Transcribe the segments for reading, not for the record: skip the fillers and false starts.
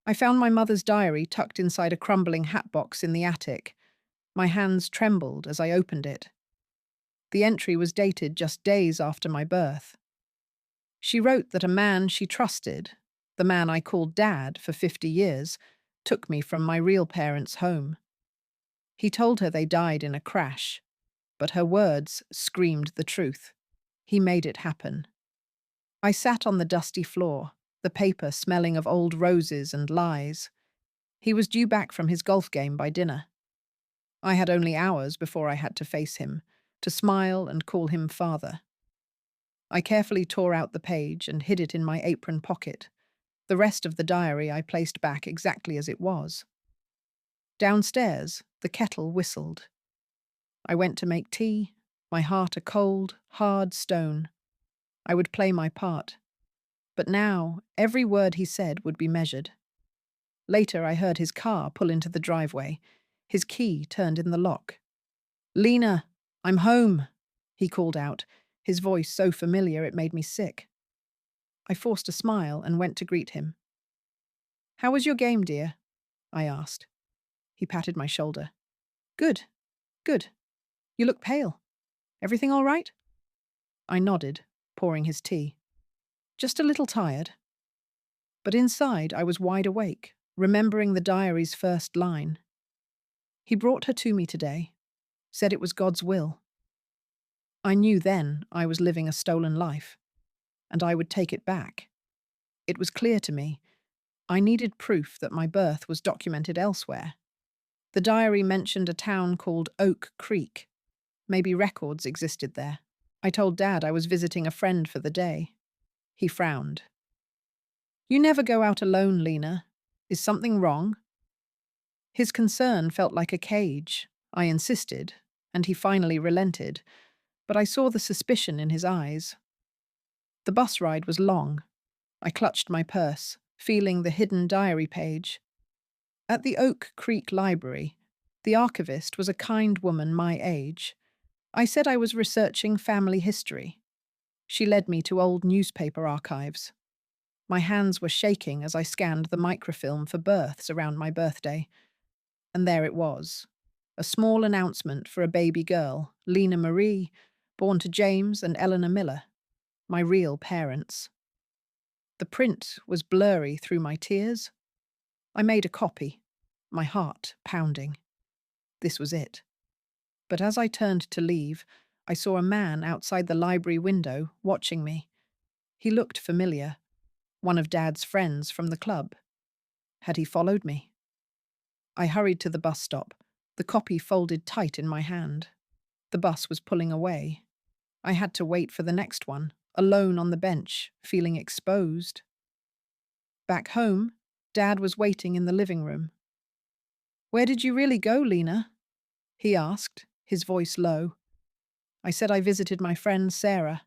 I found my mother's diary tucked inside a crumbling hatbox in the attic. My hands trembled as I opened it. The entry was dated just days after my birth. She wrote that a man she trusted, the man I called Dad for 50 years, took me from my real parents' home. He told her they died in a crash, but her words screamed the truth. He made it happen. I sat on the dusty floor, the paper smelling of old roses and lies. He was due back from his golf game by dinner. I had only hours before I had to face him, to smile and call him father. I carefully tore out the page and hid it in my apron pocket. The rest of the diary I placed back exactly as it was. Downstairs, the kettle whistled. I went to make tea, my heart a cold, hard stone. I would play my part. But now, every word he said would be measured. Later, I heard his car pull into the driveway. His key turned in the lock. "Lena, I'm home," he called out, his voice so familiar it made me sick. I forced a smile and went to greet him. "How was your game, dear?" I asked. He patted my shoulder. "Good, good. You look pale. Everything all right?" I nodded, pouring his tea. "Just a little tired." But inside I was wide awake, remembering the diary's first line. He brought her to me today, said it was God's will. I knew then I was living a stolen life, and I would take it back. It was clear to me. I needed proof that my birth was documented elsewhere. The diary mentioned a town called Oak Creek. Maybe records existed there. I told Dad I was visiting a friend for the day. He frowned. "You never go out alone, Lena. Is something wrong?" His concern felt like a cage. I insisted, and he finally relented, but I saw the suspicion in his eyes. The bus ride was long. I clutched my purse, feeling the hidden diary page. At the Oak Creek Library, the archivist was a kind woman my age. I said I was researching family history. She led me to old newspaper archives. My hands were shaking as I scanned the microfilm for births around my birthday. And there it was, a small announcement for a baby girl, Lena Marie, born to James and Eleanor Miller, my real parents. The print was blurry through my tears. I made a copy, my heart pounding. This was it. But as I turned to leave, I saw a man outside the library window watching me. He looked familiar, one of Dad's friends from the club. Had he followed me? I hurried to the bus stop, the copy folded tight in my hand. The bus was pulling away. I had to wait for the next one, alone on the bench, feeling exposed. Back home, Dad was waiting in the living room. "Where did you really go, Lena?" he asked, his voice low. I said I visited my friend Sarah.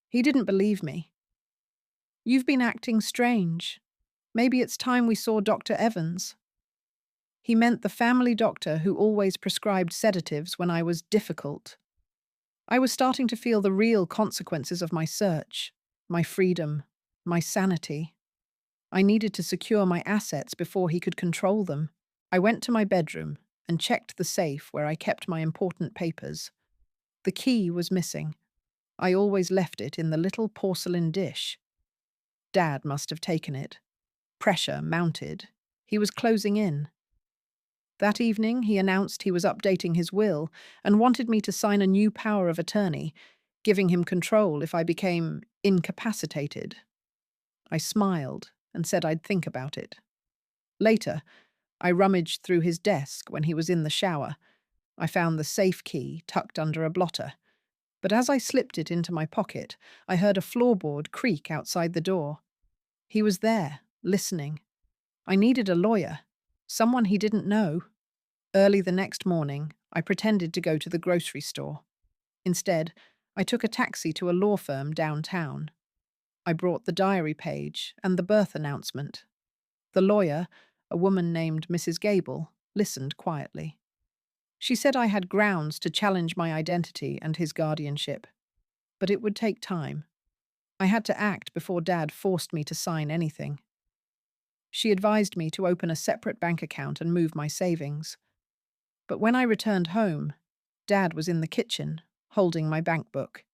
He didn't believe me. "You've been acting strange. Maybe it's time we saw Dr. Evans." He meant the family doctor who always prescribed sedatives when I was difficult. I was starting to feel the real consequences of my search, my freedom, my sanity. I needed to secure my assets before he could control them. I went to my bedroom and checked the safe where I kept my important papers. The key was missing. I always left it in the little porcelain dish. Dad must have taken it. Pressure mounted. He was closing in. That evening, he announced he was updating his will and wanted me to sign a new power of attorney, giving him control if I became incapacitated. I smiled and said I'd think about it. Later, I rummaged through his desk when he was in the shower. I found the safe key tucked under a blotter. But as I slipped it into my pocket, I heard a floorboard creak outside the door. He was there, listening. I needed a lawyer, someone he didn't know. Early the next morning, I pretended to go to the grocery store. Instead, I took a taxi to a law firm downtown. I brought the diary page and the birth announcement. The lawyer, a woman named Mrs. Gable, listened quietly. She said I had grounds to challenge my identity and his guardianship, but it would take time. I had to act before Dad forced me to sign anything. She advised me to open a separate bank account and move my savings. But when I returned home, Dad was in the kitchen, holding my bank book.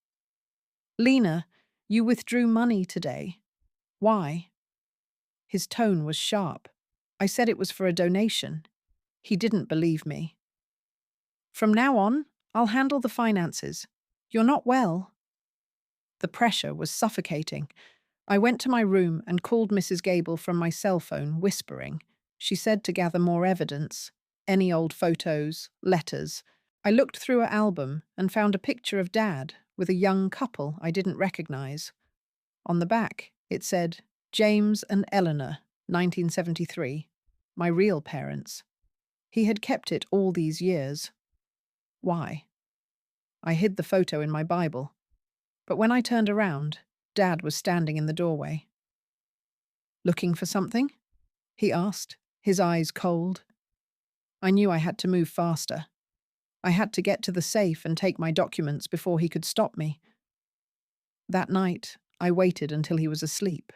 "Lena, you withdrew money today. Why?" His tone was sharp. I said it was for a donation. He didn't believe me. "From now on, I'll handle the finances. You're not well." The pressure was suffocating. I went to my room and called Mrs. Gable from my cell phone, whispering. She said to gather more evidence, any old photos, letters. I looked through her album and found a picture of Dad with a young couple I didn't recognize. On the back, it said, James and Eleanor, 1973, my real parents. He had kept it all these years. Why? I hid the photo in my Bible. But when I turned around, Dad was standing in the doorway. "Looking for something?" he asked, his eyes cold. I knew I had to move faster. I had to get to the safe and take my documents before he could stop me. That night, I waited until he was asleep.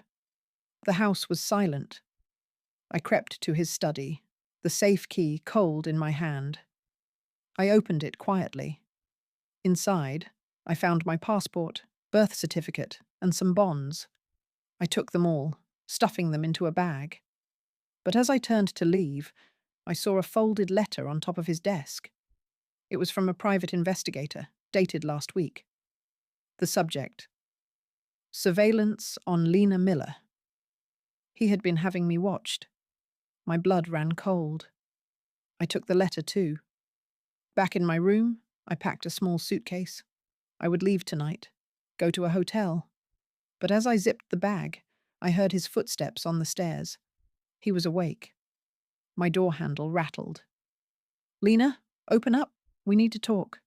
The house was silent. I crept to his study, the safe key cold in my hand. I opened it quietly. Inside, I found my passport, birth certificate, and some bonds. I took them all, stuffing them into a bag. But as I turned to leave, I saw a folded letter on top of his desk. It was from a private investigator, dated last week. The subject: Surveillance on Lena Miller. He had been having me watched. My blood ran cold. I took the letter too. Back in my room, I packed a small suitcase. I would leave tonight, go to a hotel. But as I zipped the bag, I heard his footsteps on the stairs. He was awake. My door handle rattled. "Lena, open up. We need to talk."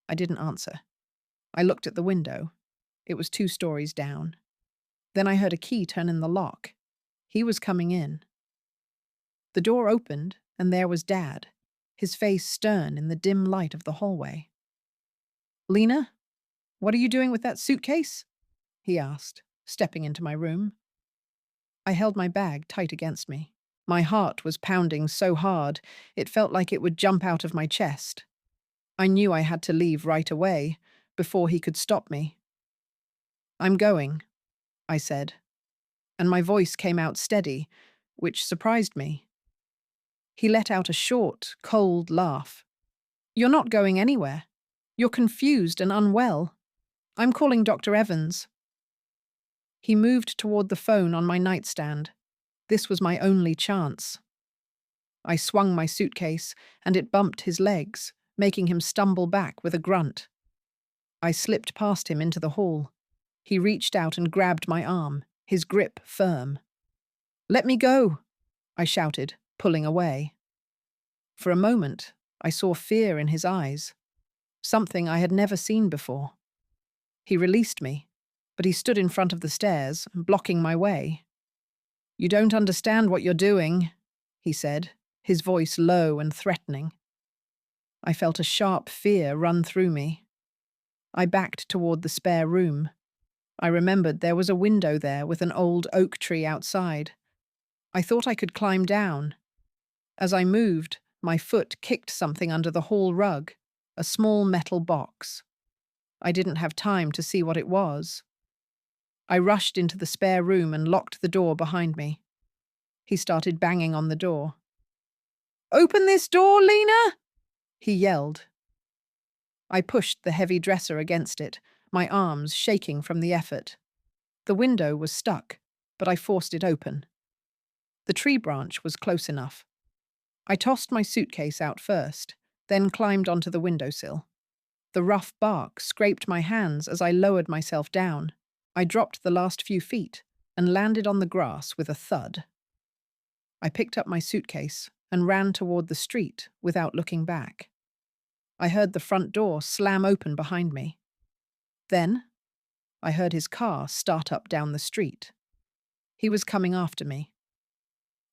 I didn't answer. I looked at the window. It was 2 stories down. Then I heard a key turn in the lock. He was coming in. The door opened, and there was Dad, his face stern in the dim light of the hallway. "Lena, what are you doing with that suitcase?" he asked, stepping into my room. I held my bag tight against me. My heart was pounding so hard, it felt like it would jump out of my chest. I knew I had to leave right away, before he could stop me. "I'm going," I said, and my voice came out steady, which surprised me. He let out a short, cold laugh. "You're not going anywhere. You're confused and unwell. I'm calling Dr. Evans." He moved toward the phone on my nightstand. This was my only chance. I swung my suitcase, and it bumped his legs, making him stumble back with a grunt. I slipped past him into the hall. He reached out and grabbed my arm, his grip firm. "Let me go," I shouted, pulling away. For a moment, I saw fear in his eyes, something I had never seen before. He released me, but he stood in front of the stairs, blocking my way. "You don't understand what you're doing," he said, his voice low and threatening. I felt a sharp fear run through me. I backed toward the spare room. I remembered there was a window there with an old oak tree outside. I thought I could climb down. As I moved, my foot kicked something under the hall rug, a small metal box. I didn't have time to see what it was. I rushed into the spare room and locked the door behind me. He started banging on the door. "Open this door, Lena!" he yelled. I pushed the heavy dresser against it, my arms shaking from the effort. The window was stuck, but I forced it open. The tree branch was close enough. I tossed my suitcase out first, then climbed onto the windowsill. The rough bark scraped my hands as I lowered myself down. I dropped the last few feet and landed on the grass with a thud. I picked up my suitcase and ran toward the street without looking back. I heard the front door slam open behind me. Then, I heard his car start up down the street. He was coming after me.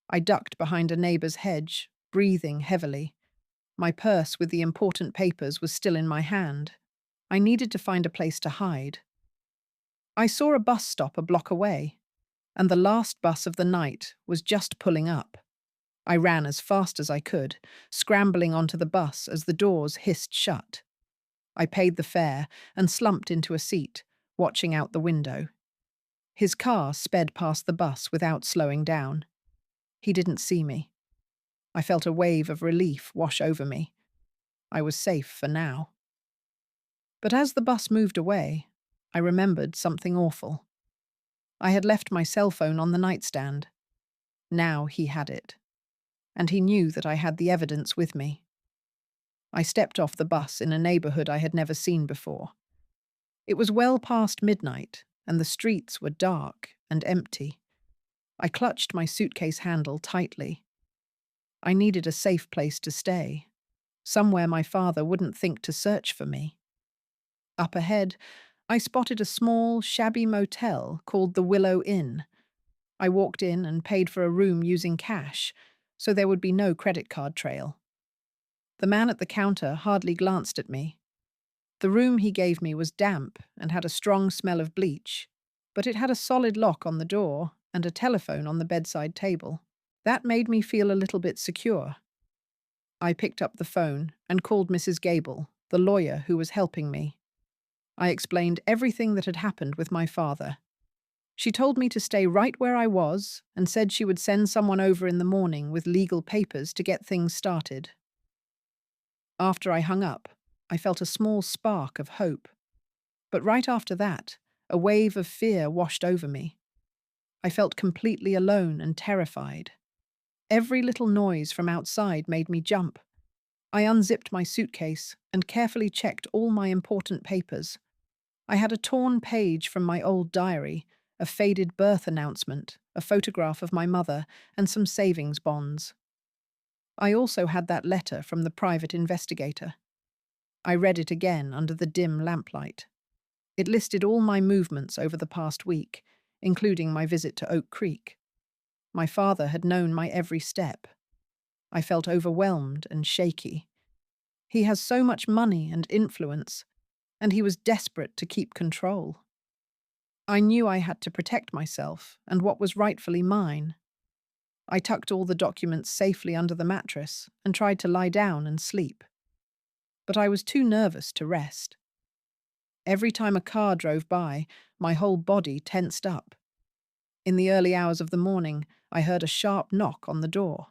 I ducked behind a neighbor's hedge, breathing heavily. My purse with the important papers was still in my hand. I needed to find a place to hide. I saw a bus stop a block away. and the last bus of the night was just pulling up. I ran as fast as I could, scrambling onto the bus as the doors hissed shut. I paid the fare and slumped into a seat, watching out the window. His car sped past the bus without slowing down. He didn't see me. I felt a wave of relief wash over me. I was safe for now. But as the bus moved away, I remembered something awful. I had left my cell phone on the nightstand. Now he had it. And he knew that I had the evidence with me. I stepped off the bus in a neighborhood I had never seen before. It was well past midnight, and the streets were dark and empty. I clutched my suitcase handle tightly. I needed a safe place to stay, somewhere my father wouldn't think to search for me. Up ahead, I spotted a small, shabby motel called the Willow Inn. I walked in and paid for a room using cash, so there would be no credit card trail. The man at the counter hardly glanced at me. The room he gave me was damp and had a strong smell of bleach, but it had a solid lock on the door and a telephone on the bedside table. That made me feel a little bit secure. I picked up the phone and called Mrs. Gable, the lawyer who was helping me. I explained everything that had happened with my father. She told me to stay right where I was and said she would send someone over in the morning with legal papers to get things started. After I hung up, I felt a small spark of hope. But right after that, a wave of fear washed over me. I felt completely alone and terrified. Every little noise from outside made me jump. I unzipped my suitcase and carefully checked all my important papers. I had a torn page from my old diary, a faded birth announcement, a photograph of my mother, and some savings bonds. I also had that letter from the private investigator. I read it again under the dim lamplight. It listed all my movements over the past week, including my visit to Oak Creek. My father had known my every step. I felt overwhelmed and shaky. He has so much money and influence, and he was desperate to keep control. I knew I had to protect myself and what was rightfully mine. I tucked all the documents safely under the mattress and tried to lie down and sleep. But I was too nervous to rest. Every time a car drove by, my whole body tensed up. In the early hours of the morning, I heard a sharp knock on the door.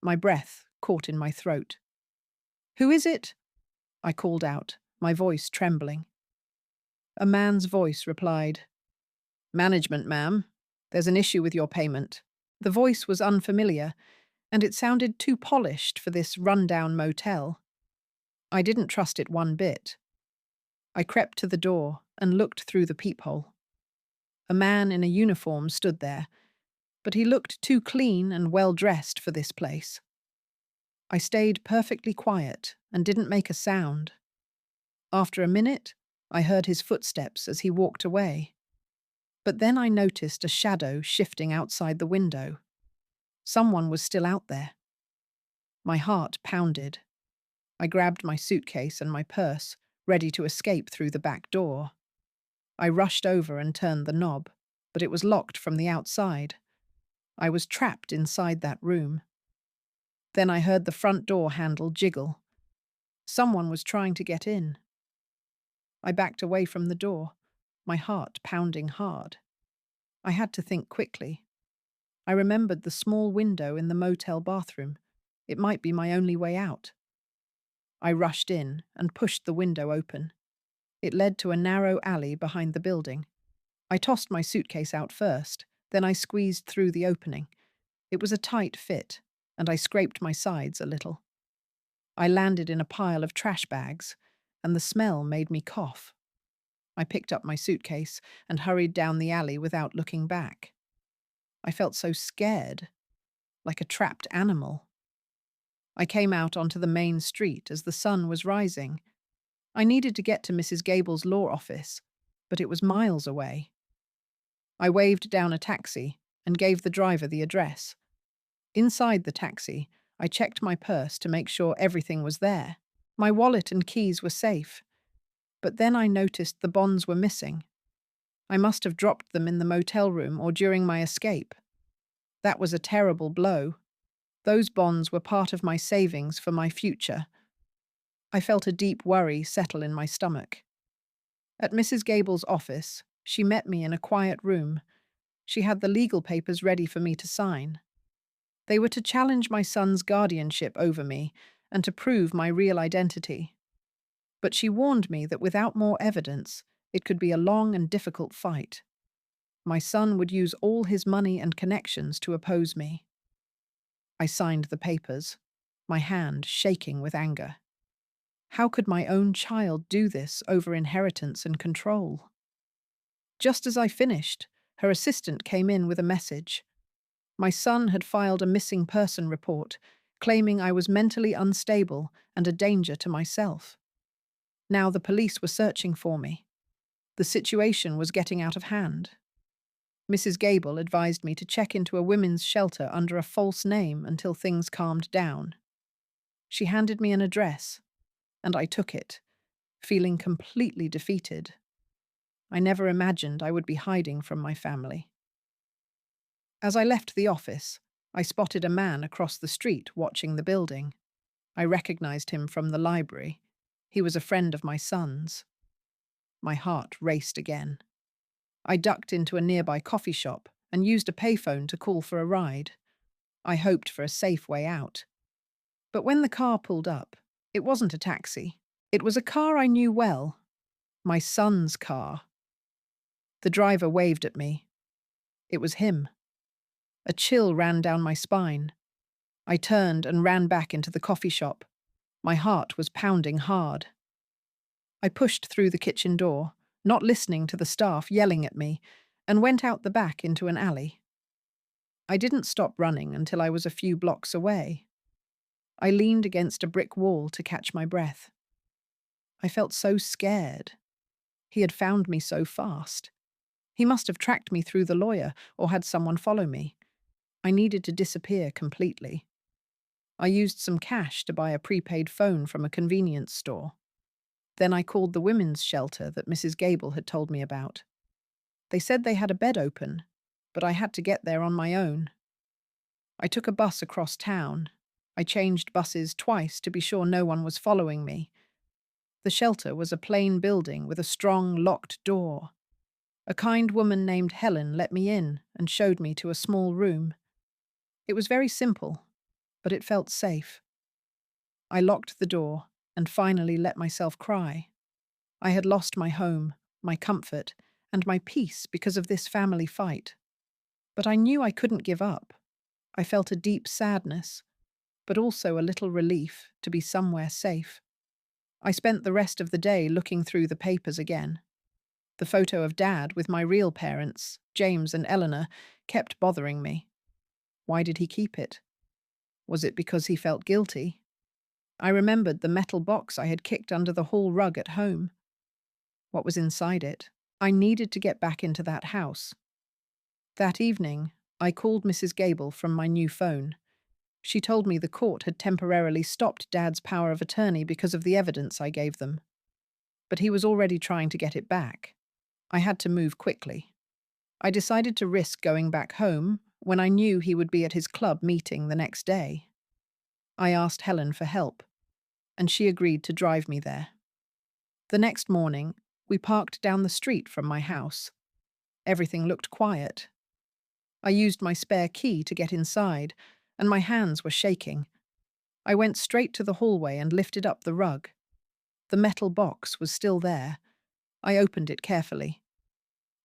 My breath caught in my throat. "Who is it?" I called out, my voice trembling. A man's voice replied, "Management, ma'am. There's an issue with your payment." The voice was unfamiliar, and it sounded too polished for this rundown motel. I didn't trust it one bit. I crept to the door and looked through the peephole. A man in a uniform stood there, but he looked too clean and well-dressed for this place. I stayed perfectly quiet and didn't make a sound. After a minute, I heard his footsteps as he walked away. But then I noticed a shadow shifting outside the window. Someone was still out there. My heart pounded. I grabbed my suitcase and my purse, ready to escape through the back door. I rushed over and turned the knob, but it was locked from the outside. I was trapped inside that room. Then I heard the front door handle jiggle. Someone was trying to get in. I backed away from the door, my heart pounding hard. I had to think quickly. I remembered the small window in the motel bathroom. It might be my only way out. I rushed in and pushed the window open. It led to a narrow alley behind the building. I tossed my suitcase out first, then I squeezed through the opening. It was a tight fit, and I scraped my sides a little. I landed in a pile of trash bags, and the smell made me cough. I picked up my suitcase and hurried down the alley without looking back. I felt so scared, like a trapped animal. I came out onto the main street as the sun was rising. I needed to get to Mrs. Gable's law office, but it was miles away. I waved down a taxi and gave the driver the address. Inside the taxi, I checked my purse to make sure everything was there. My wallet and keys were safe. But then I noticed the bonds were missing. I must have dropped them in the motel room or during my escape. That was a terrible blow. Those bonds were part of my savings for my future. I felt a deep worry settle in my stomach. At Mrs. Gable's office, she met me in a quiet room. She had the legal papers ready for me to sign. They were to challenge my son's guardianship over me and to prove my real identity. But she warned me that without more evidence, it could be a long and difficult fight. My son would use all his money and connections to oppose me. I signed the papers, my hand shaking with anger. How could my own child do this over inheritance and control? Just as I finished, her assistant came in with a message. My son had filed a missing person report, claiming I was mentally unstable and a danger to myself. Now the police were searching for me. The situation was getting out of hand. Mrs. Gable advised me to check into a women's shelter under a false name until things calmed down. She handed me an address, and I took it, feeling completely defeated. I never imagined I would be hiding from my family. As I left the office, I spotted a man across the street watching the building. I recognized him from the library. He was a friend of my son's. My heart raced again. I ducked into a nearby coffee shop and used a payphone to call for a ride. I hoped for a safe way out. But when the car pulled up, it wasn't a taxi. It was a car I knew well. My son's car. The driver waved at me. It was him. A chill ran down my spine. I turned and ran back into the coffee shop. My heart was pounding hard. I pushed through the kitchen door, not listening to the staff yelling at me, and went out the back into an alley. I didn't stop running until I was a few blocks away. I leaned against a brick wall to catch my breath. I felt so scared. He had found me so fast. He must have tracked me through the lawyer or had someone follow me. I needed to disappear completely. I used some cash to buy a prepaid phone from a convenience store. Then I called the women's shelter that Mrs. Gable had told me about. They said they had a bed open, but I had to get there on my own. I took a bus across town. I changed buses twice to be sure no one was following me. The shelter was a plain building with a strong, locked door. A kind woman named Helen let me in and showed me to a small room. It was very simple, but it felt safe. I locked the door and finally let myself cry. I had lost my home, my comfort, and my peace because of this family fight. But I knew I couldn't give up. I felt a deep sadness, but also a little relief to be somewhere safe. I spent the rest of the day looking through the papers again. The photo of Dad with my real parents, James and Eleanor, kept bothering me. Why did he keep it? Was it because he felt guilty? I remembered the metal box I had kicked under the hall rug at home. What was inside it? I needed to get back into that house. That evening, I called Mrs. Gable from my new phone. She told me the court had temporarily stopped Dad's power of attorney because of the evidence I gave them. But he was already trying to get it back. I had to move quickly. I decided to risk going back home when I knew he would be at his club meeting the next day. I asked Helen for help, and she agreed to drive me there. The next morning, we parked down the street from my house. Everything looked quiet. I used my spare key to get inside, and my hands were shaking. I went straight to the hallway and lifted up the rug. The metal box was still there. I opened it carefully.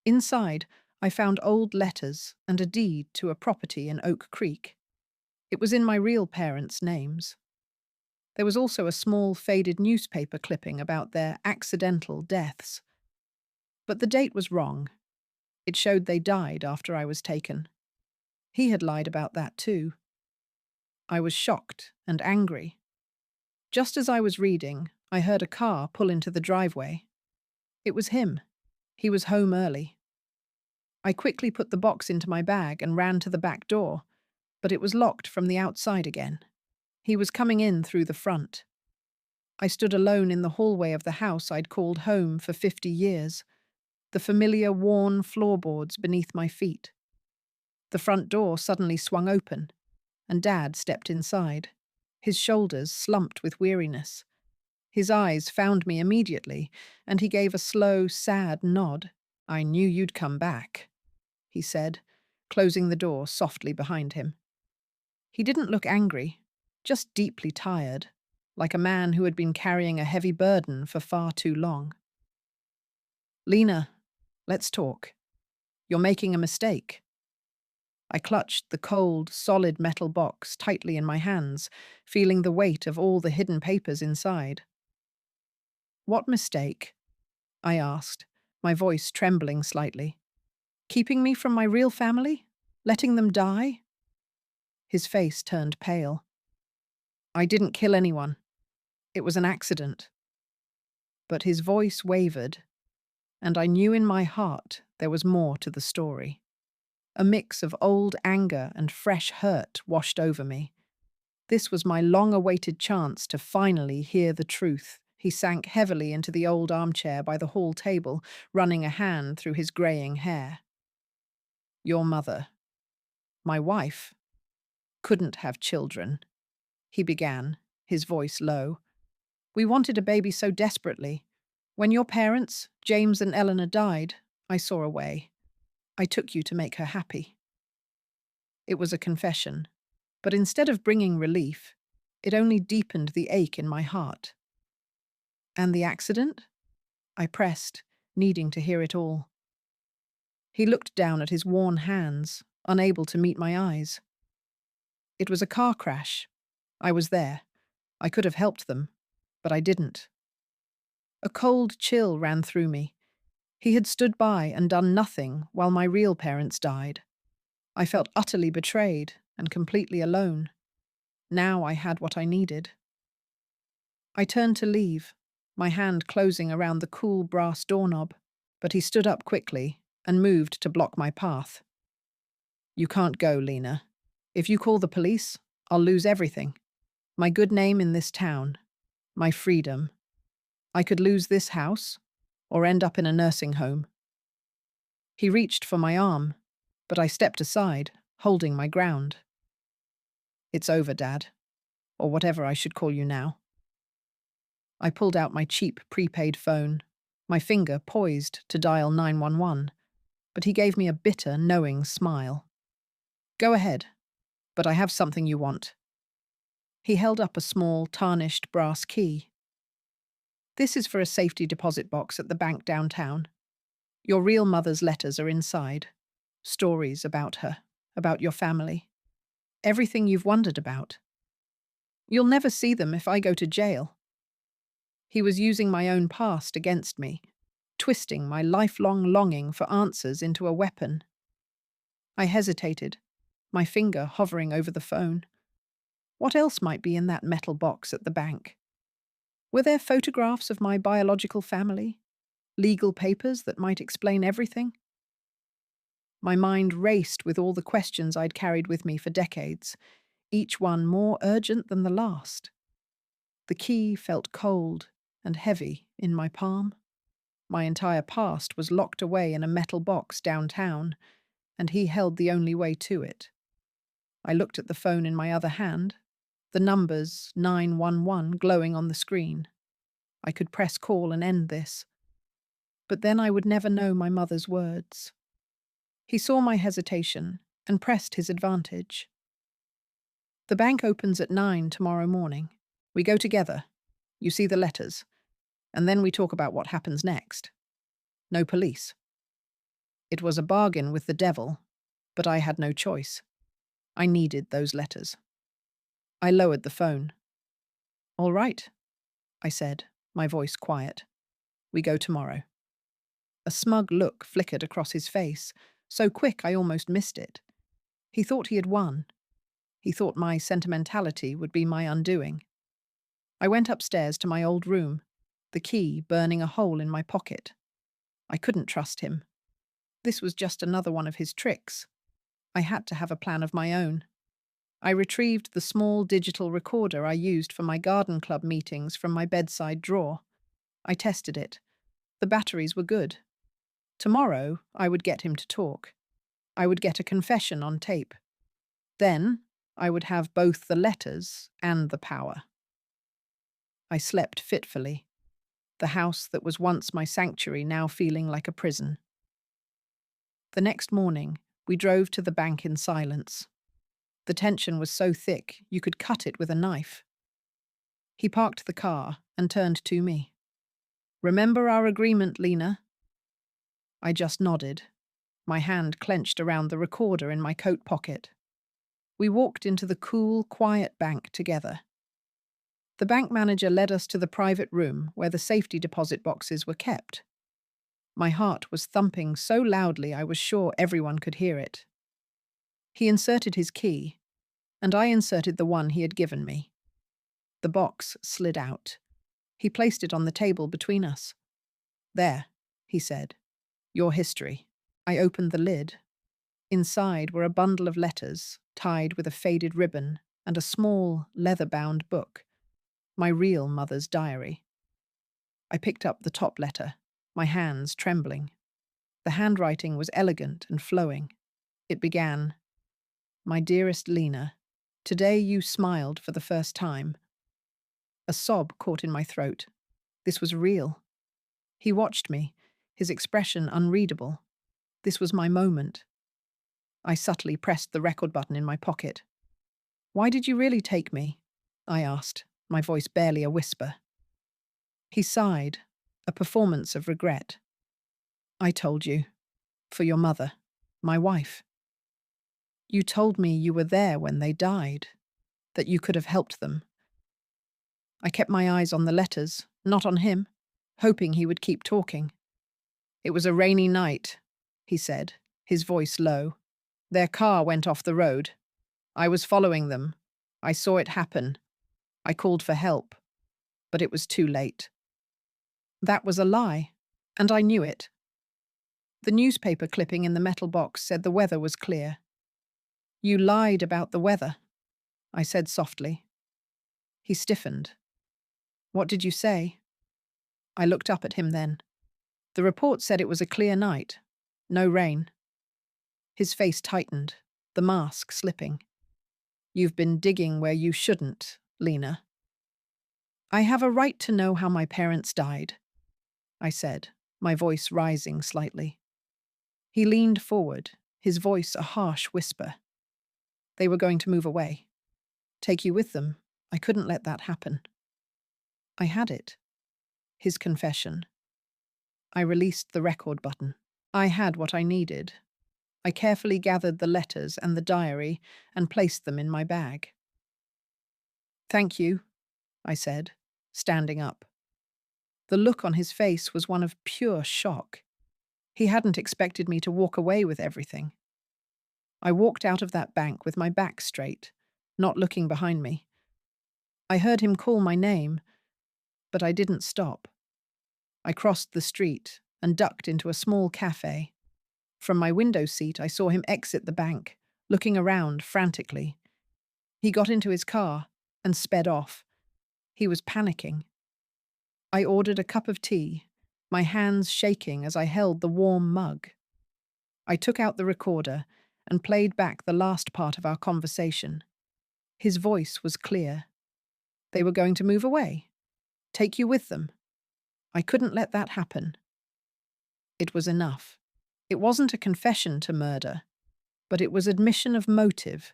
Inside, I found old letters and a deed to a property in Oak Creek. It was in my real parents' names. There was also a small faded newspaper clipping about their accidental deaths. But the date was wrong. It showed they died after I was taken. He had lied about that too. I was shocked and angry. Just as I was reading, I heard a car pull into the driveway. It was him. He was home early. I quickly put the box into my bag and ran to the back door, but it was locked from the outside again. He was coming in through the front. I stood alone in the hallway of the house I'd called home for 50 years. the familiar worn floorboards beneath my feet. The front door suddenly swung open, and Dad stepped inside, his shoulders slumped with weariness. His eyes found me immediately, and he gave a slow, sad nod. "I knew you'd come back," he said, closing the door softly behind him. He didn't look angry, just deeply tired, like a man who had been carrying a heavy burden for far too long. "Lena, let's talk. You're making a mistake." I clutched the cold, solid metal box tightly in my hands, feeling the weight of all the hidden papers inside. "What mistake?" I asked, my voice trembling slightly. "Keeping me from my real family? Letting them die?" His face turned pale. "I didn't kill anyone. It was an accident." But his voice wavered, and I knew in my heart there was more to the story. A mix of old anger and fresh hurt washed over me. This was my long-awaited chance to finally hear the truth. He sank heavily into the old armchair by the hall table, running a hand through his greying hair. "Your mother, my wife, couldn't have children," he began, his voice low. "We wanted a baby so desperately. When your parents, James and Eleanor, died, I saw a way. I took you to make her happy." It was a confession, but instead of bringing relief, it only deepened the ache in my heart. "And the accident?" I pressed, needing to hear it all. He looked down at his worn hands, unable to meet my eyes. "It was a car crash. I was there. I could have helped them, but I didn't." A cold chill ran through me. He had stood by and done nothing while my real parents died. I felt utterly betrayed and completely alone. Now I had what I needed. I turned to leave, my hand closing around the cool brass doorknob, but he stood up quickly and moved to block my path. "You can't go, Lena. If you call the police, I'll lose everything. My good name in this town, my freedom. I could lose this house, or end up in a nursing home." He reached for my arm, but I stepped aside, holding my ground. "It's over, Dad, or whatever I should call you now." I pulled out my cheap prepaid phone, my finger poised to dial 911, but he gave me a bitter, knowing smile. "Go ahead, but I have something you want." He held up a small, tarnished brass key. "This is for a safety deposit box at the bank downtown. Your real mother's letters are inside. Stories about her, about your family. Everything you've wondered about. You'll never see them if I go to jail." He was using my own past against me, twisting my lifelong longing for answers into a weapon. I hesitated, my finger hovering over the phone. What else might be in that metal box at the bank? Were there photographs of my biological family? Legal papers that might explain everything? My mind raced with all the questions I'd carried with me for decades, each one more urgent than the last. The key felt cold and heavy in my palm. My entire past was locked away in a metal box downtown, and he held the only way to it. I looked at the phone in my other hand, the numbers 911 glowing on the screen. I could press call and end this. But then I would never know my mother's words. He saw my hesitation and pressed his advantage. "The bank opens at 9 tomorrow morning. We go together. You see the letters. And then we talk about what happens next. No police." It was a bargain with the devil, but I had no choice. I needed those letters. I lowered the phone. "All right," I said, my voice quiet. "We go tomorrow." A smug look flickered across his face, so quick I almost missed it. He thought he had won. He thought my sentimentality would be my undoing. I went upstairs to my old room, the key burning a hole in my pocket. I couldn't trust him. This was just another one of his tricks. I had to have a plan of my own. I retrieved the small digital recorder I used for my garden club meetings from my bedside drawer. I tested it. The batteries were good. Tomorrow, I would get him to talk. I would get a confession on tape. Then, I would have both the letters and the power. I slept fitfully, the house that was once my sanctuary now feeling like a prison. The next morning, we drove to the bank in silence. The tension was so thick you could cut it with a knife. He parked the car and turned to me. "Remember our agreement, Lena?" I just nodded, my hand clenched around the recorder in my coat pocket. We walked into the cool, quiet bank together. The bank manager led us to the private room where the safety deposit boxes were kept. My heart was thumping so loudly I was sure everyone could hear it. He inserted his key, and I inserted the one he had given me. The box slid out. He placed it on the table between us. "There," he said, "your history." I opened the lid. Inside were a bundle of letters, tied with a faded ribbon, and a small, leather-bound book. My real mother's diary. I picked up the top letter, my hands trembling. The handwriting was elegant and flowing. It began, "My dearest Lena, today you smiled for the first time." A sob caught in my throat. This was real. He watched me, his expression unreadable. This was my moment. I subtly pressed the record button in my pocket. "Why did you really take me?" I asked, my voice barely a whisper. He sighed, a performance of regret. "I told you. For your mother. My wife. You told me you were there when they died. That you could have helped them." I kept my eyes on the letters, not on him, hoping he would keep talking. "It was a rainy night," he said, his voice low. "Their car went off the road. I was following them. I saw it happen. I called for help. But it was too late." That was a lie, and I knew it. The newspaper clipping in the metal box said the weather was clear. "You lied about the weather," I said softly. He stiffened. "What did you say?" I looked up at him then. The report said it was a clear night. No rain. His face tightened, the mask slipping. "You've been digging where you shouldn't, Lena." "I have a right to know how my parents died," I said, my voice rising slightly. He leaned forward, his voice a harsh whisper. "They were going to move away. Take you with them. I couldn't let that happen." I had it. His confession. I released the record button. I had what I needed. I carefully gathered the letters and the diary and placed them in my bag. "Thank you," I said, standing up. The look on his face was one of pure shock. He hadn't expected me to walk away with everything. I walked out of that bank with my back straight, not looking behind me. I heard him call my name, but I didn't stop. I crossed the street and ducked into a small cafe. From my window seat, I saw him exit the bank, looking around frantically. He got into his car and sped off. He was panicking. I ordered a cup of tea, my hands shaking as I held the warm mug. I took out the recorder and played back the last part of our conversation. His voice was clear. They were going to move away. Take you with them. I couldn't let that happen. It was enough. It wasn't a confession to murder, but it was admission of motive,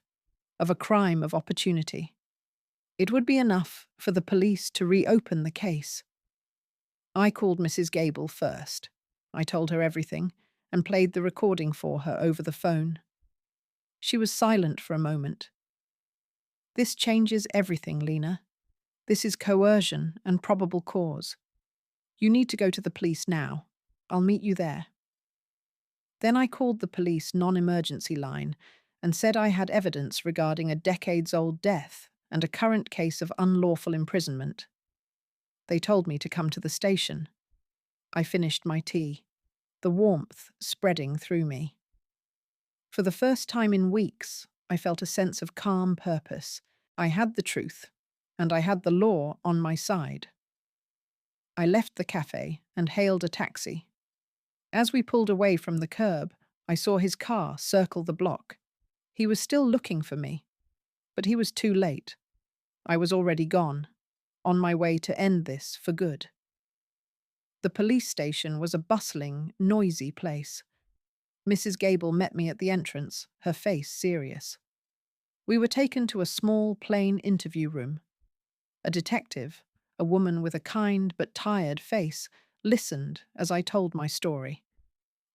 of a crime of opportunity. It would be enough for the police to reopen the case. I called Mrs. Gable first. I told her everything and played the recording for her over the phone. She was silent for a moment. "This changes everything, Lena. This is coercion and probable cause. You need to go to the police now. I'll meet you there." Then I called the police non-emergency line and said I had evidence regarding a decades-old death and a current case of unlawful imprisonment. They told me to come to the station. I finished my tea, the warmth spreading through me. For the first time in weeks, I felt a sense of calm purpose. I had the truth, and I had the law on my side. I left the cafe and hailed a taxi. As we pulled away from the curb, I saw his car circle the block. He was still looking for me, but he was too late. I was already gone, on my way to end this for good. The police station was a bustling, noisy place. Mrs. Gable met me at the entrance, her face serious. We were taken to a small, plain interview room. A detective, a woman with a kind but tired face, listened as I told my story.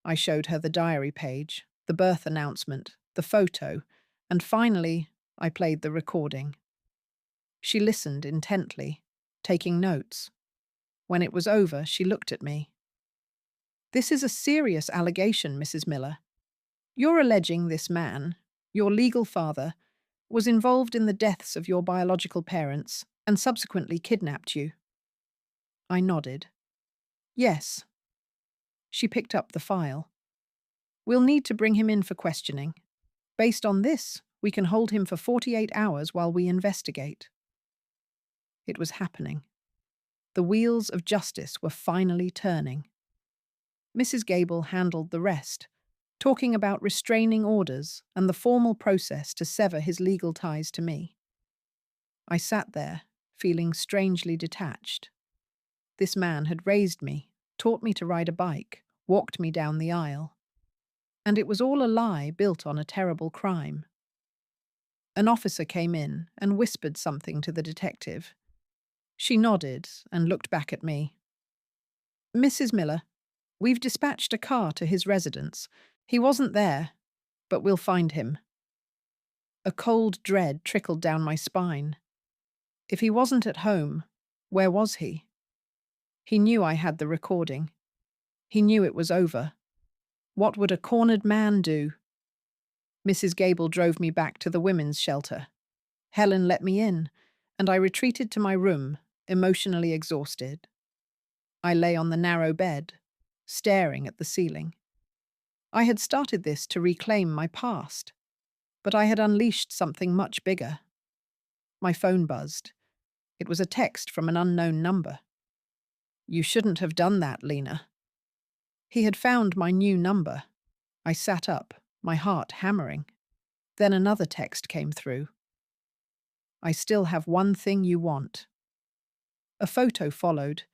I showed her the diary page, the birth announcement, the photo, and finally, I played the recording. She listened intently, taking notes. When it was over, she looked at me. "This is a serious allegation, Mrs. Miller. You're alleging this man, your legal father, was involved in the deaths of your biological parents and subsequently kidnapped you." I nodded. "Yes." She picked up the file. "We'll need to bring him in for questioning. Based on this, we can hold him for 48 hours while we investigate." It was happening. The wheels of justice were finally turning. Mrs. Gable handled the rest, talking about restraining orders and the formal process to sever his legal ties to me. I sat there, feeling strangely detached. This man had raised me, taught me to ride a bike, walked me down the aisle. And it was all a lie built on a terrible crime. An officer came in and whispered something to the detective. She nodded and looked back at me. "Mrs. Miller, we've dispatched a car to his residence. He wasn't there, but we'll find him." A cold dread trickled down my spine. If he wasn't at home, where was he? He knew I had the recording. He knew it was over. What would a cornered man do? Mrs. Gable drove me back to the women's shelter. Helen let me in, and I retreated to my room, emotionally exhausted. I lay on the narrow bed, staring at the ceiling. I had started this to reclaim my past, but I had unleashed something much bigger. My phone buzzed. It was a text from an unknown number. "You shouldn't have done that, Lena." He had found my new number. I sat up, my heart hammering. Then another text came through. "I still have one thing you want." A photo followed.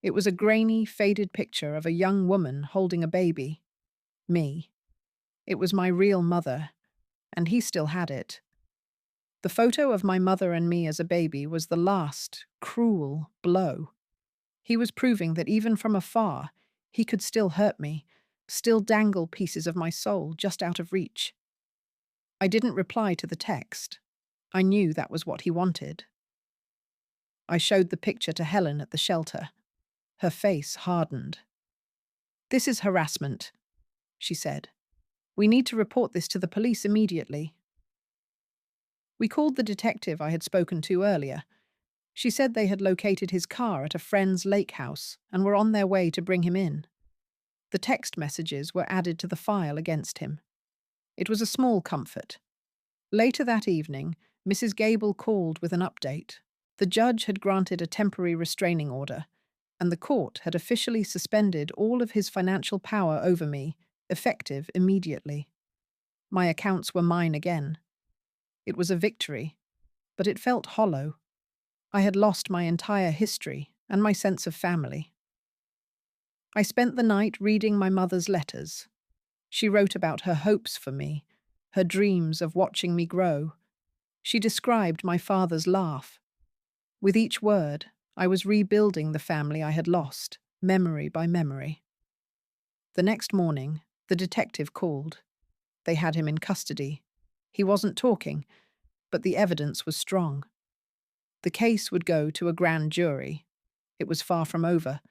It was a grainy, faded picture of a young woman holding a baby. Me. It was my real mother, and he still had it. The photo of my mother and me as a baby was the last, cruel blow. He was proving that even from afar, he could still hurt me, still dangle pieces of my soul just out of reach. I didn't reply to the text. I knew that was what he wanted. I showed the picture to Helen at the shelter. Her face hardened. "This is harassment," she said. "We need to report this to the police immediately." We called the detective I had spoken to earlier. She said they had located his car at a friend's lake house and were on their way to bring him in. The text messages were added to the file against him. It was a small comfort. Later that evening, Mrs. Gable called with an update. The judge had granted a temporary restraining order, and the court had officially suspended all of his financial power over me, effective immediately. My accounts were mine again. It was a victory, but it felt hollow. I had lost my entire history and my sense of family. I spent the night reading my mother's letters. She wrote about her hopes for me, her dreams of watching me grow. She described my father's laugh. With each word, I was rebuilding the family I had lost, memory by memory. The next morning, the detective called. They had him in custody. He wasn't talking, but the evidence was strong. The case would go to a grand jury. It was far from over,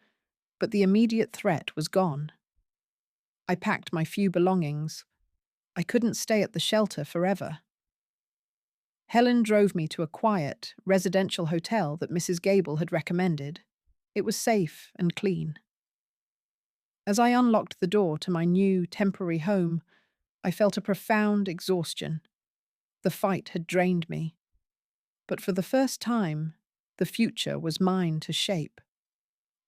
but the immediate threat was gone. I packed my few belongings. I couldn't stay at the shelter forever. Helen drove me to a quiet, residential hotel that Mrs. Gable had recommended. It was safe and clean. As I unlocked the door to my new, temporary home, I felt a profound exhaustion. The fight had drained me. But for the first time, the future was mine to shape.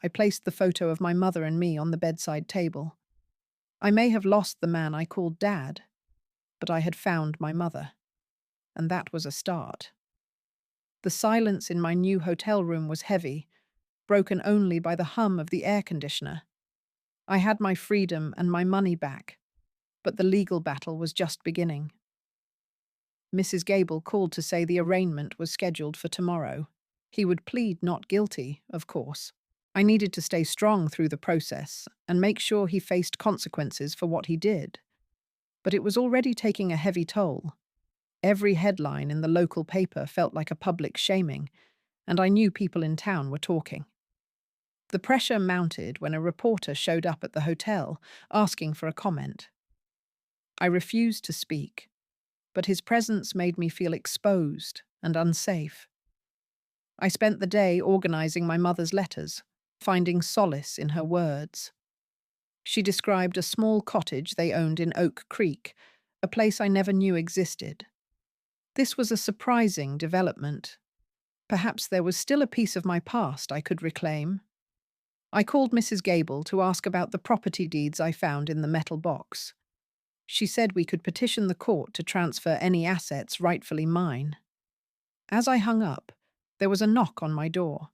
I placed the photo of my mother and me on the bedside table. I may have lost the man I called Dad, but I had found my mother, and that was a start. The silence in my new hotel room was heavy, broken only by the hum of the air conditioner. I had my freedom and my money back, but the legal battle was just beginning. Mrs. Gable called to say the arraignment was scheduled for tomorrow. He would plead not guilty, of course. I needed to stay strong through the process and make sure he faced consequences for what he did. But it was already taking a heavy toll. Every headline in the local paper felt like a public shaming, and I knew people in town were talking. The pressure mounted when a reporter showed up at the hotel, asking for a comment. I refused to speak, but his presence made me feel exposed and unsafe. I spent the day organizing my mother's letters, finding solace in her words. She described a small cottage they owned in Oak Creek, a place I never knew existed. This was a surprising development. Perhaps there was still a piece of my past I could reclaim. I called Mrs. Gable to ask about the property deeds I found in the metal box. She said we could petition the court to transfer any assets rightfully mine. As I hung up, there was a knock on my door.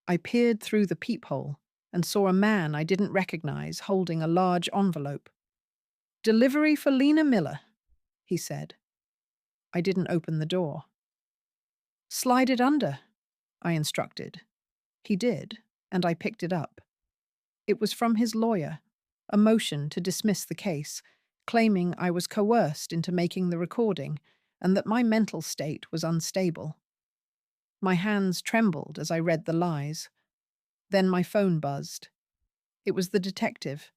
I peered through the peephole and saw a man I didn't recognize holding a large envelope. "Delivery for Lena Miller," he said. I didn't open the door. "Slide it under," I instructed. He did, and I picked it up. It was from his lawyer, a motion to dismiss the case, claiming I was coerced into making the recording and that my mental state was unstable. My hands trembled as I read the lies. Then my phone buzzed. It was the detective.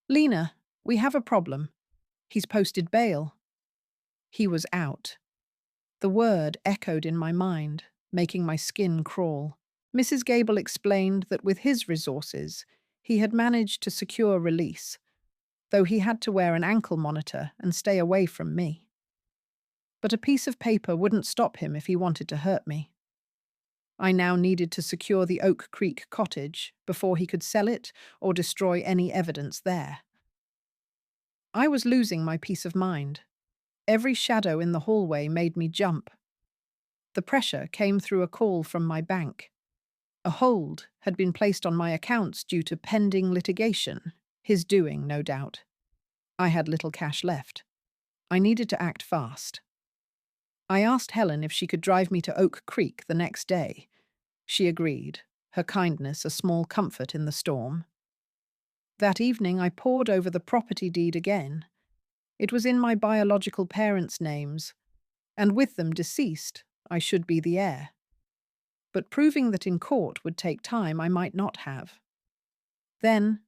"Lena, we have a problem. He's posted bail." He was out. The word echoed in my mind, making my skin crawl. Mrs. Gable explained that with his resources, he had managed to secure release, though he had to wear an ankle monitor and stay away from me. But a piece of paper wouldn't stop him if he wanted to hurt me. I now needed to secure the Oak Creek cottage before he could sell it or destroy any evidence there. I was losing my peace of mind. Every shadow in the hallway made me jump. The pressure came through a call from my bank. A hold had been placed on my accounts due to pending litigation, his doing, no doubt. I had little cash left. I needed to act fast. I asked Helen if she could drive me to Oak Creek the next day. She agreed, her kindness a small comfort in the storm. That evening I pored over the property deed again. It was in my biological parents' names, and with them deceased, I should be the heir. But proving that in court would take time I might not have. Then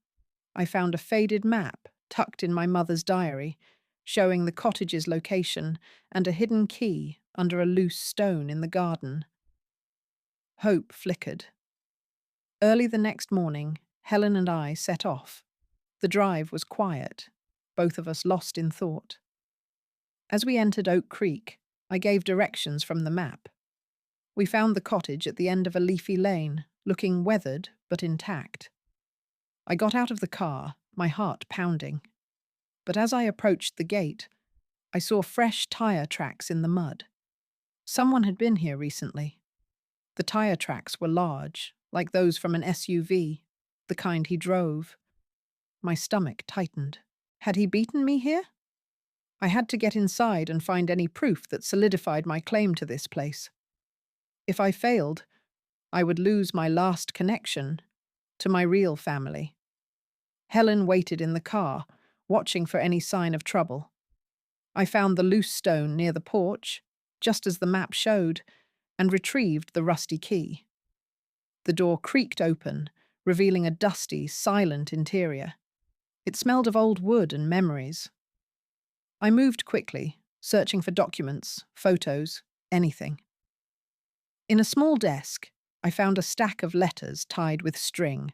I found a faded map tucked in my mother's diary, showing the cottage's location and a hidden key under a loose stone in the garden. Hope flickered. Early the next morning, Helen and I set off. The drive was quiet, both of us lost in thought. As we entered Oak Creek, I gave directions from the map. We found the cottage at the end of a leafy lane, looking weathered but intact. I got out of the car, my heart pounding. But as I approached the gate, I saw fresh tire tracks in the mud. Someone had been here recently. The tire tracks were large, like those from an SUV, the kind he drove. My stomach tightened. Had he beaten me here? I had to get inside and find any proof that solidified my claim to this place. If I failed, I would lose my last connection to my real family. Helen waited in the car, watching for any sign of trouble. I found the loose stone near the porch, just as the map showed, and retrieved the rusty key. The door creaked open, revealing a dusty, silent interior. It smelled of old wood and memories. I moved quickly, searching for documents, photos, anything. In a small desk, I found a stack of letters tied with string,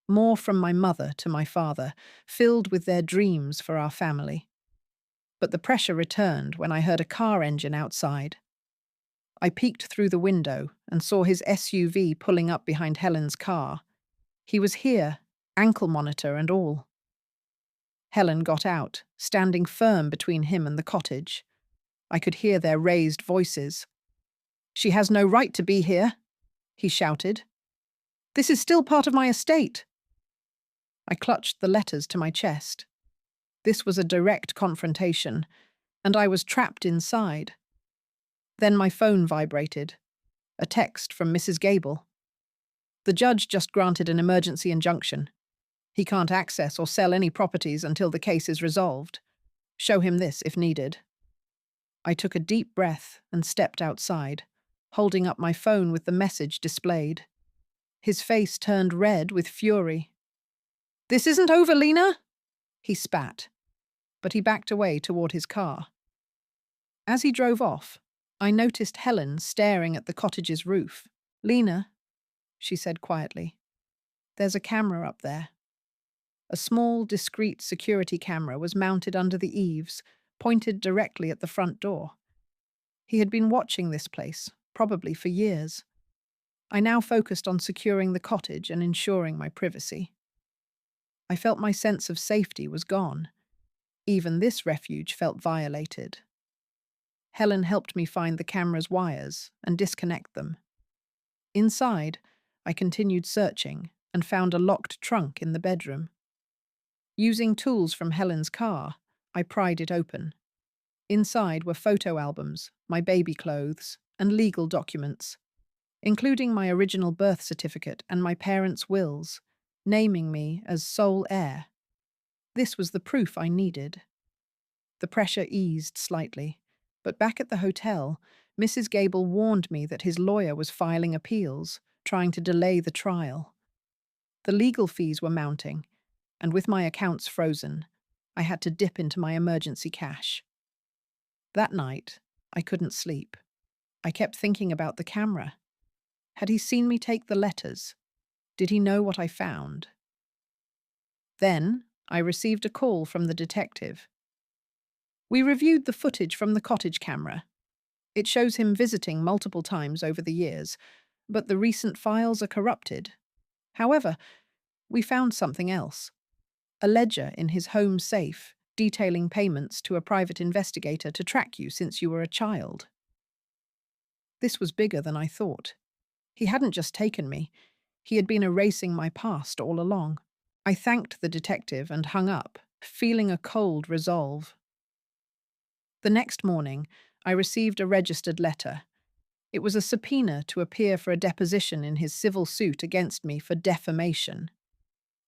more from my mother to my father, filled with their dreams for our family. But the pressure returned when I heard a car engine outside. I peeked through the window and saw his SUV pulling up behind Helen's car. He was here, ankle monitor and all. Helen got out, standing firm between him and the cottage. I could hear their raised voices. "She has no right to be here," he shouted. "This is still part of my estate." I clutched the letters to my chest. This was a direct confrontation, and I was trapped inside. Then my phone vibrated. A text from Mrs. Gable. "The judge just granted an emergency injunction. He can't access or sell any properties until the case is resolved. Show him this if needed." I took a deep breath and stepped outside, holding up my phone with the message displayed. His face turned red with fury. "This isn't over, Lena!" he spat, but he backed away toward his car. As he drove off, I noticed Helen staring at the cottage's roof. "Lena," she said quietly, "there's a camera up there." A small, discreet security camera was mounted under the eaves, pointed directly at the front door. He had been watching this place, probably for years. I now focused on securing the cottage and ensuring my privacy. I felt my sense of safety was gone. Even this refuge felt violated. Helen helped me find the camera's wires and disconnect them. Inside, I continued searching and found a locked trunk in the bedroom. Using tools from Helen's car, I pried it open. Inside were photo albums, my baby clothes, and legal documents, including my original birth certificate and my parents' wills, naming me as sole heir. This was the proof I needed. The pressure eased slightly, but back at the hotel, Mrs. Gable warned me that his lawyer was filing appeals, trying to delay the trial. The legal fees were mounting, and with my accounts frozen, I had to dip into my emergency cash. That night, I couldn't sleep. I kept thinking about the camera. Had he seen me take the letters? Did he know what I found? Then, I received a call from the detective. "We reviewed the footage from the cottage camera. It shows him visiting multiple times over the years, but the recent files are corrupted. However, we found something else. A ledger in his home safe, detailing payments to a private investigator to track you since you were a child." This was bigger than I thought. He hadn't just taken me. He had been erasing my past all along. I thanked the detective and hung up, feeling a cold resolve. The next morning, I received a registered letter. It was a subpoena to appear for a deposition in his civil suit against me for defamation.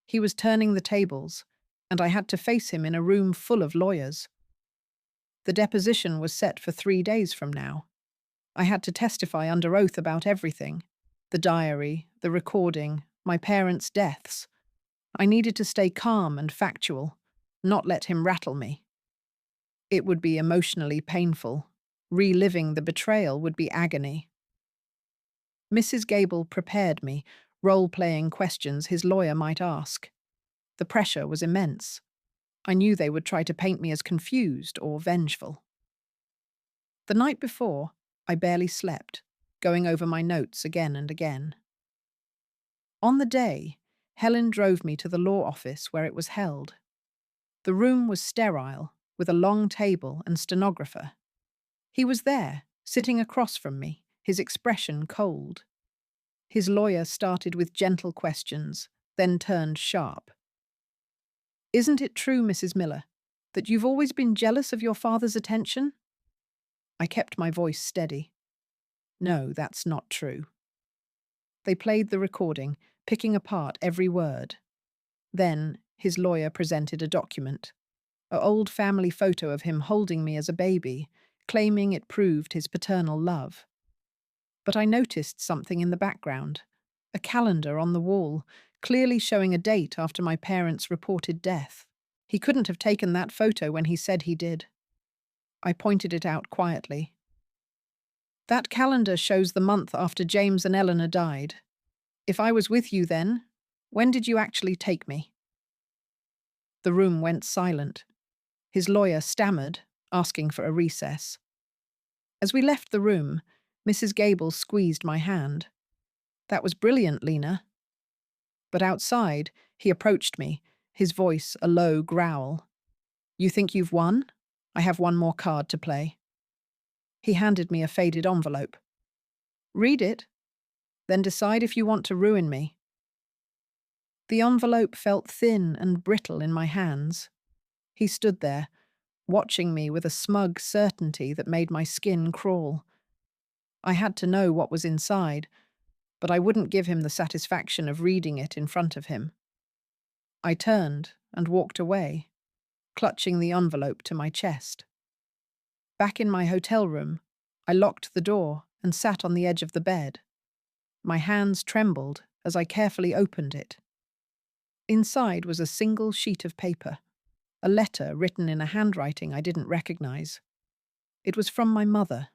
He was turning the tables, and I had to face him in a room full of lawyers. The deposition was set for 3 days from now. I had to testify under oath about everything: the diary, the recording, my parents' deaths. I needed to stay calm and factual, not let him rattle me. It would be emotionally painful. Reliving the betrayal would be agony. Mrs. Gable prepared me, role-playing questions his lawyer might ask. The pressure was immense. I knew they would try to paint me as confused or vengeful. The night before, I barely slept, going over my notes again and again. On the day, Helen drove me to the law office where it was held. The room was sterile, with a long table and stenographer. He was there, sitting across from me, his expression cold. His lawyer started with gentle questions, then turned sharp. "Isn't it true, Mrs. Miller, that you've always been jealous of your father's attention?" I kept my voice steady. "No, that's not true." They played the recording, picking apart every word. Then his lawyer presented a document, an old family photo of him holding me as a baby, claiming it proved his paternal love. But I noticed something in the background, a calendar on the wall, clearly showing a date after my parents' reported death. He couldn't have taken that photo when he said he did. I pointed it out quietly. "That calendar shows the month after James and Eleanor died. If I was with you then, when did you actually take me?" The room went silent. His lawyer stammered, asking for a recess. As we left the room, Mrs. Gable squeezed my hand. "That was brilliant, Lena." But outside, he approached me, his voice a low growl. You think you've won? I have one more card to play. He handed me a faded envelope. Read it, then decide if you want to ruin me. The envelope felt thin and brittle in my hands. He stood there, watching me with a smug certainty that made my skin crawl. I had to know what was inside, but I wouldn't give him the satisfaction of reading it in front of him. I turned and walked away, clutching the envelope to my chest. Back in my hotel room, I locked the door and sat on the edge of the bed. My hands trembled as I carefully opened it. Inside was a single sheet of paper, a letter written in a handwriting I didn't recognize. It was from my mother,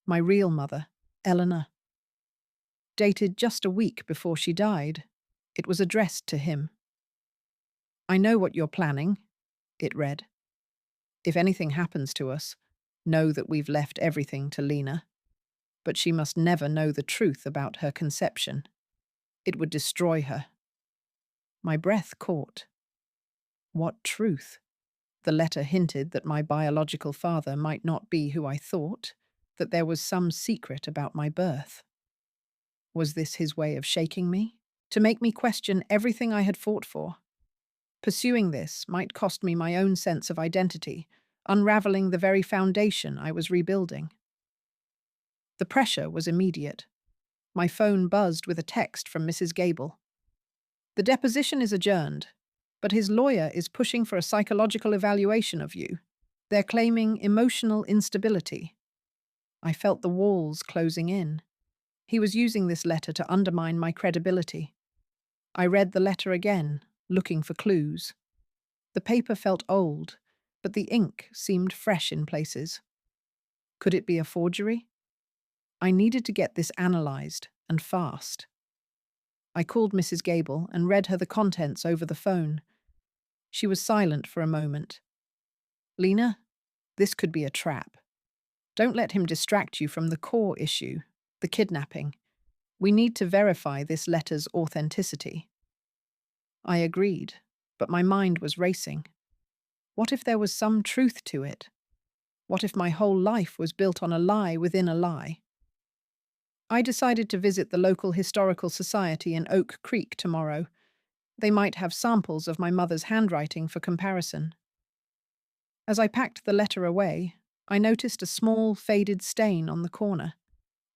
my real mother, Eleanor. Dated just a week before she died, it was addressed to him. I know what you're planning, it read. If anything happens to us, know that we've left everything to Lena. But she must never know the truth about her conception. It would destroy her. My breath caught. What truth? The letter hinted that my biological father might not be who I thought, that there was some secret about my birth. Was this his way of shaking me? To make me question everything I had fought for? Pursuing this might cost me my own sense of identity, unraveling the very foundation I was rebuilding. The pressure was immediate. My phone buzzed with a text from Mrs. Gable. The deposition is adjourned, but his lawyer is pushing for a psychological evaluation of you. They're claiming emotional instability. I felt the walls closing in. He was using this letter to undermine my credibility. I read the letter again, looking for clues. The paper felt old, but the ink seemed fresh in places. Could it be a forgery? I needed to get this analyzed, and fast. I called Mrs. Gable and read her the contents over the phone. She was silent for a moment. Lena, this could be a trap. Don't let him distract you from the core issue, the kidnapping. We need to verify this letter's authenticity. I agreed, but my mind was racing. What if there was some truth to it? What if my whole life was built on a lie within a lie? I decided to visit the local historical society in Oak Creek tomorrow. They might have samples of my mother's handwriting for comparison. As I packed the letter away, I noticed a small, faded stain on the corner.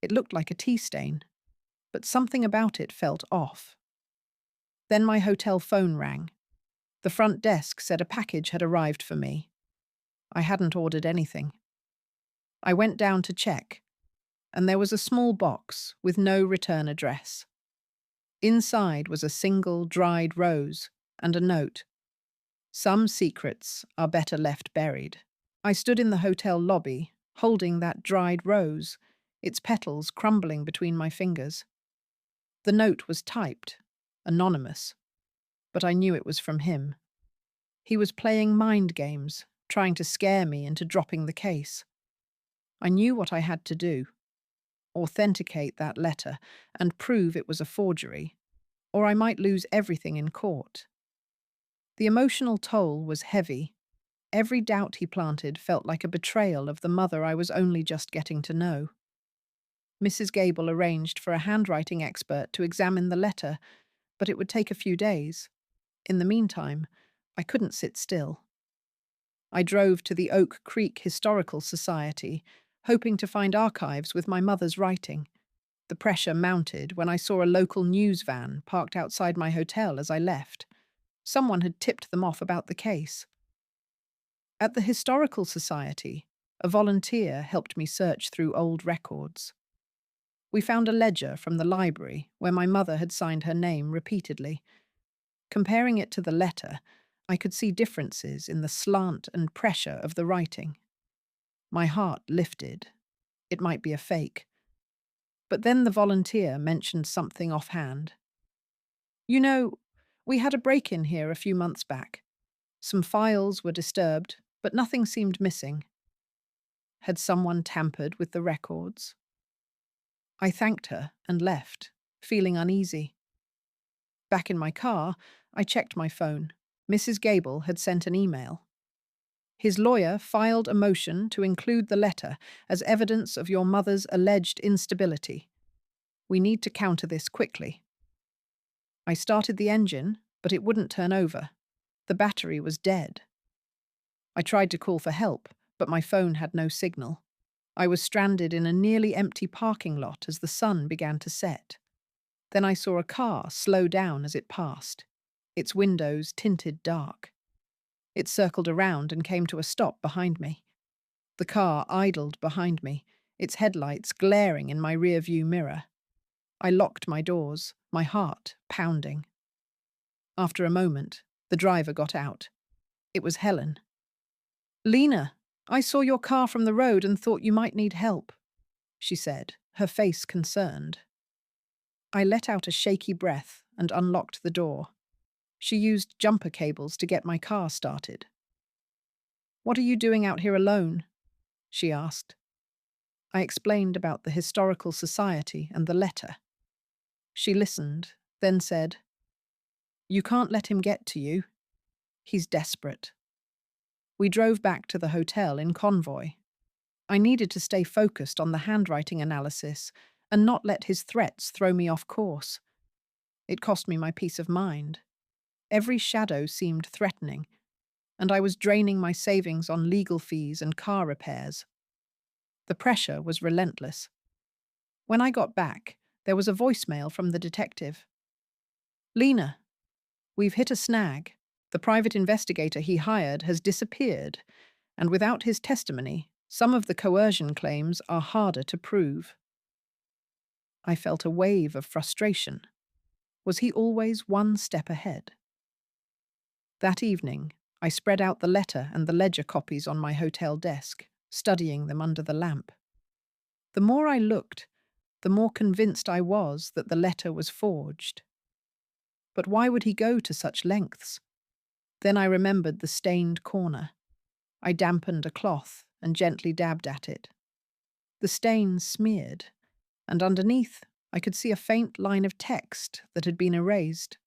It looked like a tea stain, but something about it felt off. Then my hotel phone rang. The front desk said a package had arrived for me. I hadn't ordered anything. I went down to check, and there was a small box with no return address. Inside was a single dried rose and a note. Some secrets are better left buried. I stood in the hotel lobby, holding that dried rose, its petals crumbling between my fingers. The note was typed, anonymous, but I knew it was from him. He was playing mind games, trying to scare me into dropping the case. I knew what I had to do. Authenticate that letter and prove it was a forgery, or I might lose everything in court. The emotional toll was heavy. Every doubt he planted felt like a betrayal of the mother I was only just getting to know. Mrs. Gable arranged for a handwriting expert to examine the letter, but it would take a few days. In the meantime, I couldn't sit still. I drove to the Oak Creek Historical Society, hoping to find archives with my mother's writing. The pressure mounted when I saw a local news van parked outside my hotel as I left. Someone had tipped them off about the case. At the Historical Society, a volunteer helped me search through old records. We found a ledger from the library where my mother had signed her name repeatedly. Comparing it to the letter, I could see differences in the slant and pressure of the writing. My heart lifted. It might be a fake. But then the volunteer mentioned something offhand. You know, we had a break-in here a few months back. Some files were disturbed, but nothing seemed missing. Had someone tampered with the records? I thanked her and left, feeling uneasy. Back in my car, I checked my phone. Mrs. Gable had sent an email. His lawyer filed a motion to include the letter as evidence of your mother's alleged instability. We need to counter this quickly. I started the engine, but it wouldn't turn over. The battery was dead. I tried to call for help, but my phone had no signal. I was stranded in a nearly empty parking lot as the sun began to set. Then I saw a car slow down as it passed, its windows tinted dark. It circled around and came to a stop behind me. The car idled behind me, its headlights glaring in my rear-view mirror. I locked my doors, my heart pounding. After a moment, the driver got out. It was Helen. "Lena, I saw your car from the road and thought you might need help," she said, her face concerned. I let out a shaky breath and unlocked the door. She used jumper cables to get my car started. "What are you doing out here alone?" she asked. I explained about the Historical Society and the letter. She listened, then said, "You can't let him get to you. He's desperate." We drove back to the hotel in convoy. I needed to stay focused on the handwriting analysis and not let his threats throw me off course. It cost me my peace of mind. Every shadow seemed threatening, and I was draining my savings on legal fees and car repairs. The pressure was relentless. When I got back, there was a voicemail from the detective. "Lena, we've hit a snag. The private investigator he hired has disappeared, and without his testimony, some of the coercion claims are harder to prove." I felt a wave of frustration. Was he always one step ahead? That evening, I spread out the letter and the ledger copies on my hotel desk, studying them under the lamp. The more I looked, the more convinced I was that the letter was forged. But why would he go to such lengths? Then I remembered the stained corner. I dampened a cloth and gently dabbed at it. The stain smeared, and underneath I could see a faint line of text that had been erased.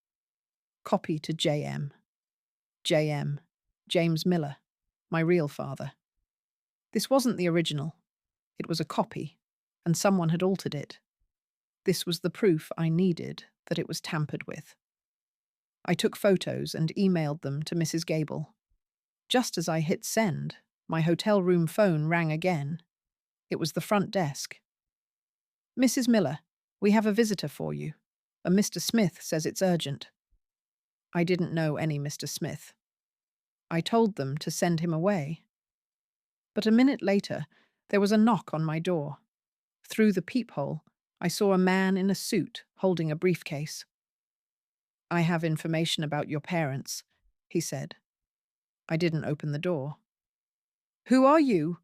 Copy to J.M. J.M. James Miller, my real father. This wasn't the original. It was a copy, and someone had altered it. This was the proof I needed that it was tampered with. I took photos and emailed them to Mrs. Gable. Just as I hit send, my hotel room phone rang again. It was the front desk. "Mrs. Miller, we have a visitor for you. A Mr. Smith says it's urgent." I didn't know any Mr. Smith. I told them to send him away. But a minute later, there was a knock on my door. Through the peephole, I saw a man in a suit holding a briefcase. "I have information about your parents," he said. I didn't open the door. "Who are you?"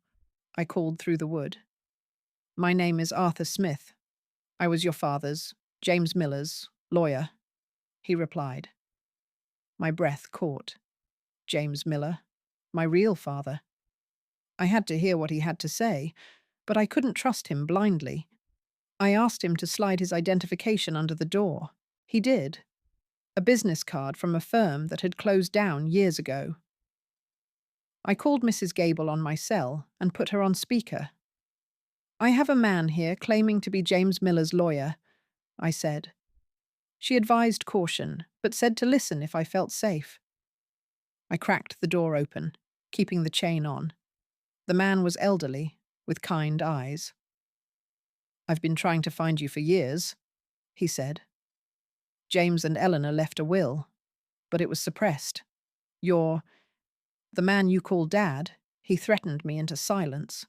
I called through the wood. "My name is Arthur Smith. I was your father's, James Miller's, lawyer," he replied. My breath caught. James Miller, my real father. I had to hear what he had to say, but I couldn't trust him blindly. I asked him to slide his identification under the door. He did. A business card from a firm that had closed down years ago. I called Mrs. Gable on my cell and put her on speaker. "I have a man here claiming to be James Miller's lawyer," I said. She advised caution, but said to listen if I felt safe. I cracked the door open, keeping the chain on. The man was elderly, with kind eyes. "I've been trying to find you for years," he said. "James and Eleanor left a will, but it was suppressed. The man you call Dad, he threatened me into silence.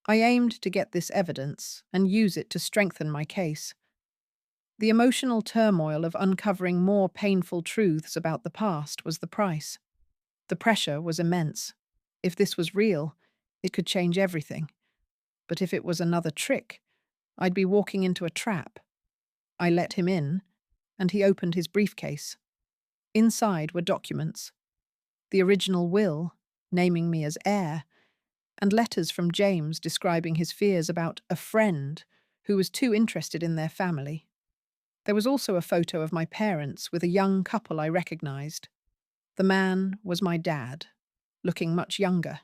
I aimed to get this evidence and use it to strengthen my case. The emotional turmoil of uncovering more painful truths about the past was the price. The pressure was immense. If this was real, it could change everything. But if it was another trick, I'd be walking into a trap. I let him in, and he opened his briefcase. Inside were documents. The original will, naming me as heir, and letters from James describing his fears about a friend who was too interested in their family. There was also a photo of my parents with a young couple I recognized. The man was my dad. looking much younger.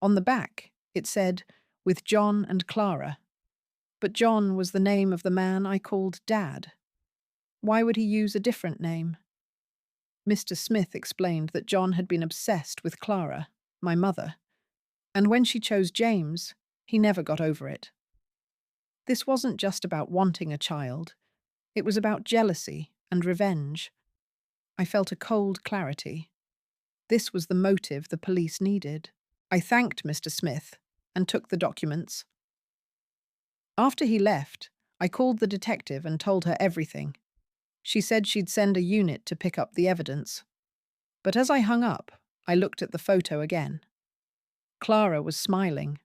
On the back, it said, "With John and Clara." But John was the name of the man I called Dad. Why would he use a different name? Mr. Smith explained that John had been obsessed with Clara, my mother, and when she chose James, he never got over it. This wasn't just about wanting a child, it was about jealousy and revenge. I felt a cold clarity. This was the motive the police needed. I thanked Mr. Smith and took the documents. After he left, I called the detective and told her everything. She said she'd send a unit to pick up the evidence. But as I hung up, I looked at the photo again. Clara was smiling,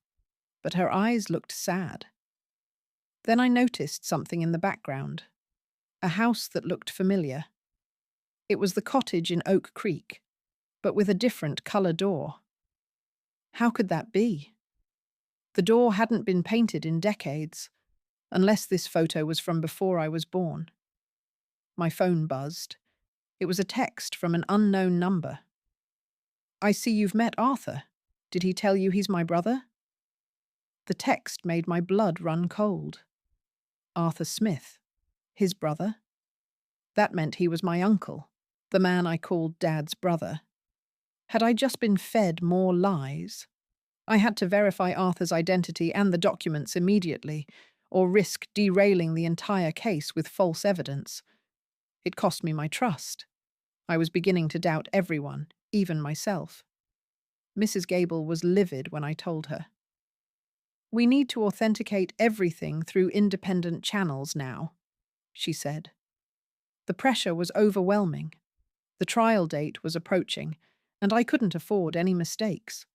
but her eyes looked sad. Then I noticed something in the background, a house that looked familiar. It was the cottage in Oak Creek, but with a different colour door. How could that be? The door hadn't been painted in decades, unless this photo was from before I was born. My phone buzzed. It was a text from an unknown number. "I see you've met Arthur. Did he tell you he's my brother?" The text made my blood run cold. Arthur Smith, his brother? That meant he was my uncle, the man I called Dad's brother. Had I just been fed more lies? I had to verify Arthur's identity and the documents immediately, or risk derailing the entire case with false evidence. It cost me my trust. I was beginning to doubt everyone, even myself. Mrs. Gable was livid when I told her. "We need to authenticate everything through independent channels now," she said. The pressure was overwhelming. The trial date was approaching, and I couldn't afford any mistakes.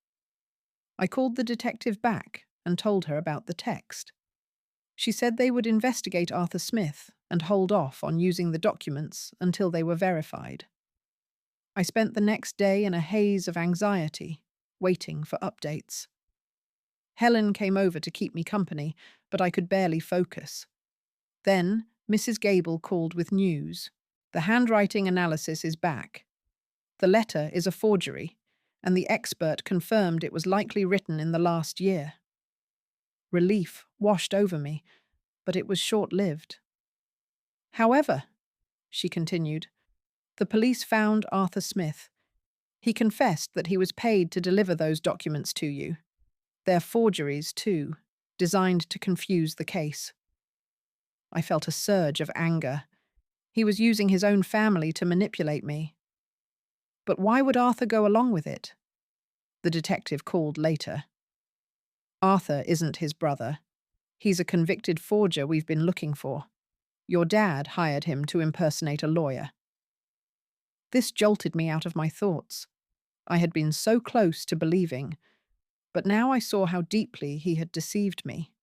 I called the detective back and told her about the text. She said they would investigate Arthur Smith and hold off on using the documents until they were verified. I spent the next day in a haze of anxiety, waiting for updates. Helen came over to keep me company, but I could barely focus. Then Mrs. Gable called with news. "The handwriting analysis is back. The letter is a forgery, and the expert confirmed it was likely written in the last year." Relief washed over me, but it was short-lived. "However," she continued, "the police found Arthur Smith. He confessed that he was paid to deliver those documents to you. They're forgeries, too, designed to confuse the case." I felt a surge of anger. He was using his own family to manipulate me. But why would Arthur go along with it? The detective called later. "Arthur isn't his brother. He's a convicted forger we've been looking for. Your dad hired him to impersonate a lawyer." This jolted me out of my thoughts. I had been so close to believing, but now I saw how deeply he had deceived me.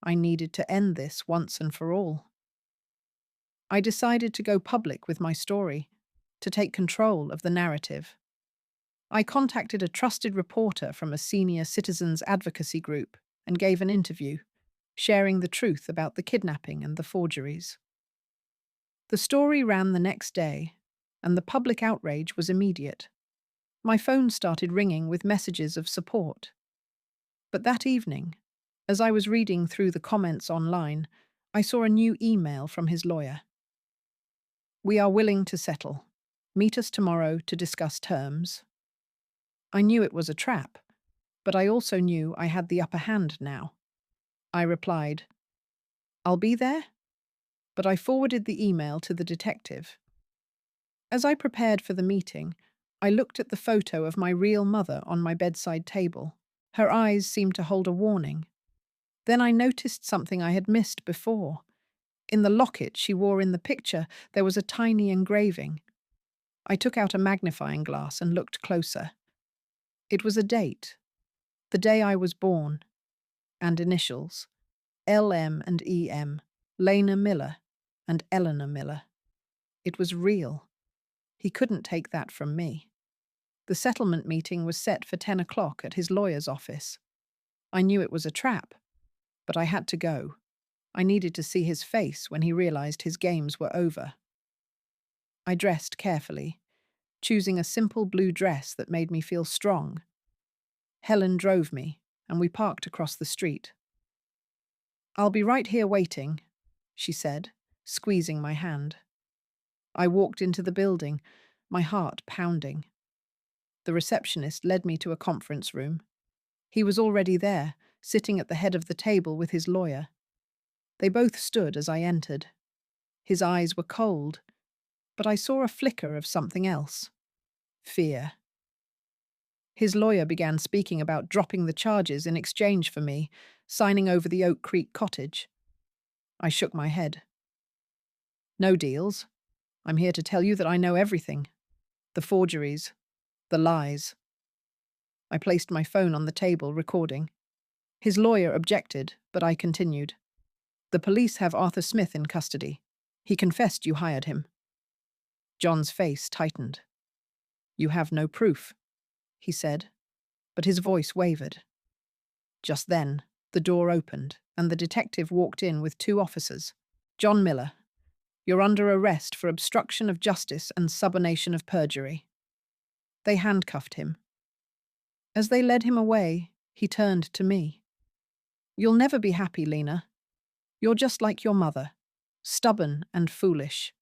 I needed to end this once and for all. I decided to go public with my story, to take control of the narrative. I contacted a trusted reporter from a senior citizens advocacy group and gave an interview, sharing the truth about the kidnapping and the forgeries. The story ran the next day, and the public outrage was immediate. My phone started ringing with messages of support. But that evening, as I was reading through the comments online, I saw a new email from his lawyer. "We are willing to settle. Meet us tomorrow to discuss terms." I knew it was a trap, but I also knew I had the upper hand now. I replied, "I'll be there," but I forwarded the email to the detective. As I prepared for the meeting, I looked at the photo of my real mother on my bedside table. Her eyes seemed to hold a warning. Then I noticed something I had missed before. In the locket she wore in the picture, there was a tiny engraving. I took out a magnifying glass and looked closer. It was a date, the day I was born, and initials, LM and EM, Lena Miller and Eleanor Miller. It was real. He couldn't take that from me. The settlement meeting was set for 10 o'clock at his lawyer's office. I knew it was a trap, but I had to go. I needed to see his face when he realized his games were over. I dressed carefully, choosing a simple blue dress that made me feel strong. Helen drove me, and we parked across the street. "I'll be right here waiting," she said, squeezing my hand. I walked into the building, my heart pounding. The receptionist led me to a conference room. He was already there, sitting at the head of the table with his lawyer. They both stood as I entered. His eyes were cold, but I saw a flicker of something else. Fear. His lawyer began speaking about dropping the charges in exchange for me, signing over the Oak Creek cottage. I shook my head. "No deals. I'm here to tell you that I know everything. The forgeries, the lies." I placed my phone on the table, recording. His lawyer objected, but I continued. "The police have Arthur Smith in custody. He confessed you hired him." John's face tightened. "You have no proof," he said, but his voice wavered. Just then, the door opened, and the detective walked in with two officers. "John Miller, you're under arrest for obstruction of justice and subornation of perjury." They handcuffed him. As they led him away, he turned to me. "You'll never be happy, Lena. You're just like your mother, stubborn and foolish."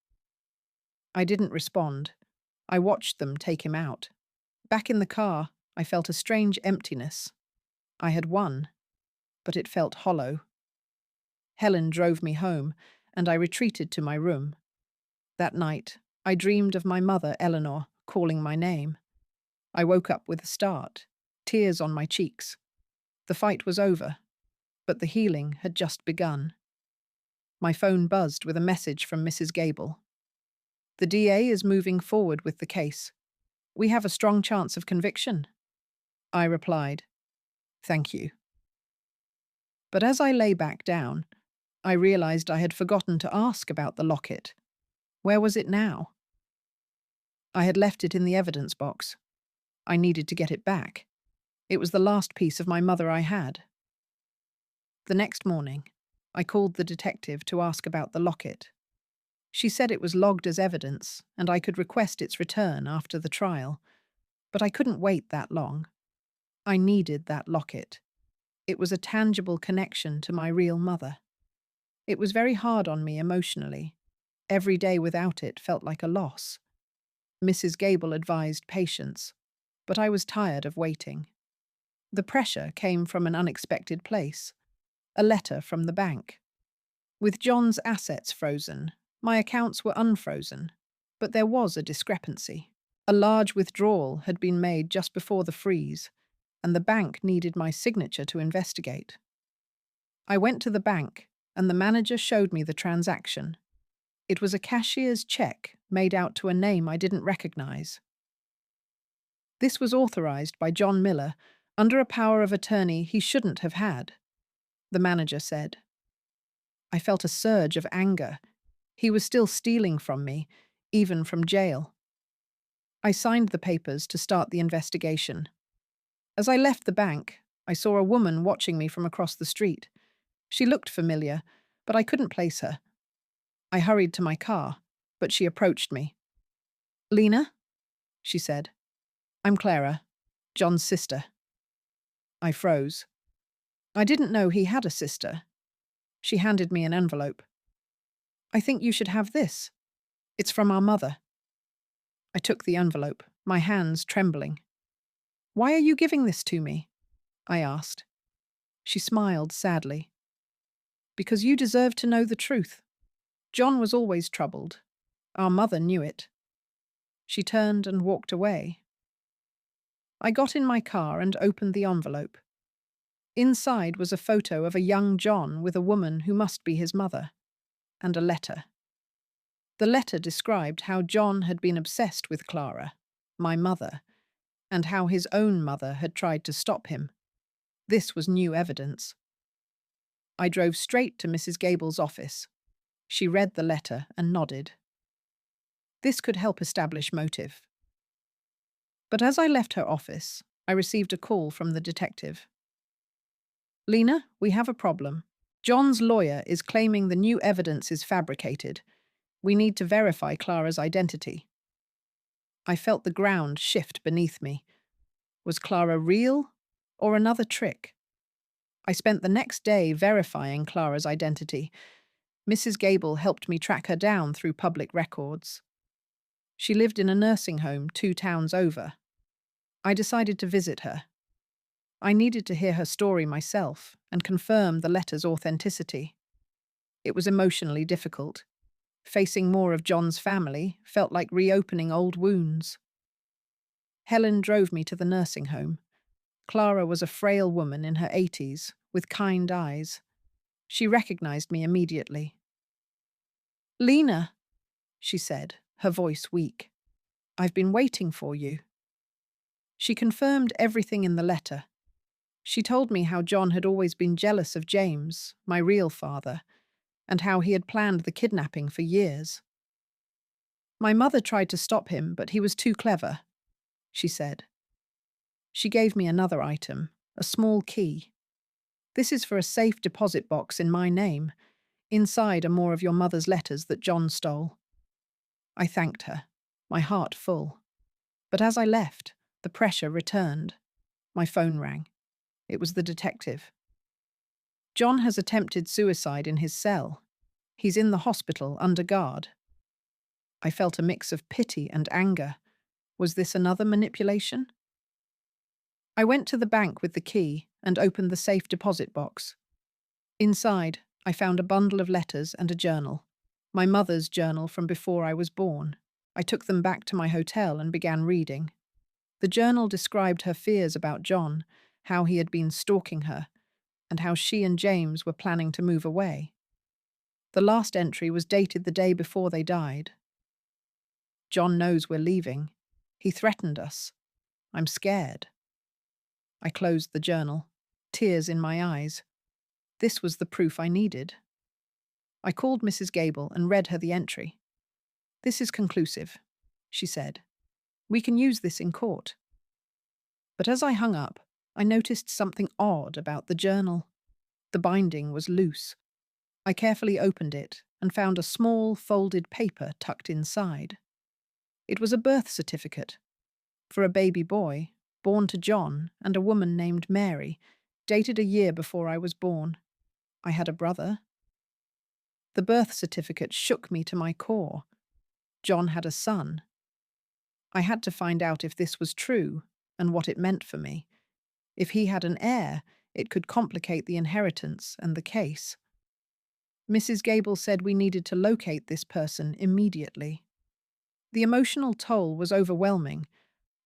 I didn't respond. I watched them take him out. Back in the car, I felt a strange emptiness. I had won, but it felt hollow. Helen drove me home, and I retreated to my room. That night, I dreamed of my mother, Eleanor, calling my name. I woke up with a start, tears on my cheeks. The fight was over, but the healing had just begun. My phone buzzed with a message from Mrs. Gable. "The DA is moving forward with the case. We have a strong chance of conviction." I replied, "Thank you." But as I lay back down, I realized I had forgotten to ask about the locket. Where was it now? I had left it in the evidence box. I needed to get it back. It was the last piece of my mother I had. The next morning, I called the detective to ask about the locket. She said it was logged as evidence, and I could request its return after the trial. But I couldn't wait that long. I needed that locket. It was a tangible connection to my real mother. It was very hard on me emotionally. Every day without it felt like a loss. Mrs. Gable advised patience, but I was tired of waiting. The pressure came from an unexpected place. A letter from the bank. With John's assets frozen, my accounts were unfrozen, but there was a discrepancy. A large withdrawal had been made just before the freeze, and the bank needed my signature to investigate. I went to the bank, and the manager showed me the transaction. It was a cashier's check made out to a name I didn't recognize. This was authorized by John Miller under a power of attorney he shouldn't have had, the manager said. I felt a surge of anger. He was still stealing from me, even from jail. I signed the papers to start the investigation. As I left the bank, I saw a woman watching me from across the street. She looked familiar, but I couldn't place her. I hurried to my car, but she approached me. "Lena?" she said. "I'm Clara, John's sister." I froze. I didn't know he had a sister. She handed me an envelope. "I think you should have this. It's from our mother." I took the envelope, my hands trembling. "Why are you giving this to me?" I asked. She smiled sadly. "Because you deserve to know the truth. John was always troubled. Our mother knew it." She turned and walked away. I got in my car and opened the envelope. Inside was a photo of a young John with a woman who must be his mother, and a letter. The letter described how John had been obsessed with Clara, my mother, and how his own mother had tried to stop him. This was new evidence. I drove straight to Mrs. Gable's office. She read the letter and nodded. This could help establish motive. But as I left her office, I received a call from the detective. "Lena, we have a problem. John's lawyer is claiming the new evidence is fabricated. We need to verify Clara's identity." I felt the ground shift beneath me. Was Clara real or another trick? I spent the next day verifying Clara's identity. Mrs. Gable helped me track her down through public records. She lived in a nursing home 2 towns over. I decided to visit her. I needed to hear her story myself and confirm the letter's authenticity. It was emotionally difficult. Facing more of John's family felt like reopening old wounds. Helen drove me to the nursing home. Clara was a frail woman in her 80s, with kind eyes. She recognized me immediately. "Lena," she said, her voice weak. "I've been waiting for you." She confirmed everything in the letter. She told me how John had always been jealous of James, my real father, and how he had planned the kidnapping for years. "My mother tried to stop him, but he was too clever," she said. She gave me another item, a small key. "This is for a safe deposit box in my name. Inside are more of your mother's letters that John stole." I thanked her, my heart full. But as I left, the pressure returned. My phone rang. It was the detective. "John has attempted suicide in his cell. He's in the hospital under guard." I felt a mix of pity and anger. Was this another manipulation? I went to the bank with the key and opened the safe deposit box. Inside, I found a bundle of letters and a journal. My mother's journal from before I was born. I took them back to my hotel and began reading. The journal described her fears about John, how he had been stalking her, and how she and James were planning to move away. The last entry was dated the day before they died. "John knows we're leaving. He threatened us. I'm scared." I closed the journal, tears in my eyes. This was the proof I needed. I called Mrs. Gable and read her the entry. "This is conclusive," she said. "We can use this in court." But as I hung up, I noticed something odd about the journal. The binding was loose. I carefully opened it and found a small, folded paper tucked inside. It was a birth certificate for a baby boy, born to John and a woman named Mary, dated a year before I was born. I had a brother. The birth certificate shook me to my core. John had a son. I had to find out if this was true and what it meant for me. If he had an heir, it could complicate the inheritance and the case. Mrs. Gable said we needed to locate this person immediately. The emotional toll was overwhelming.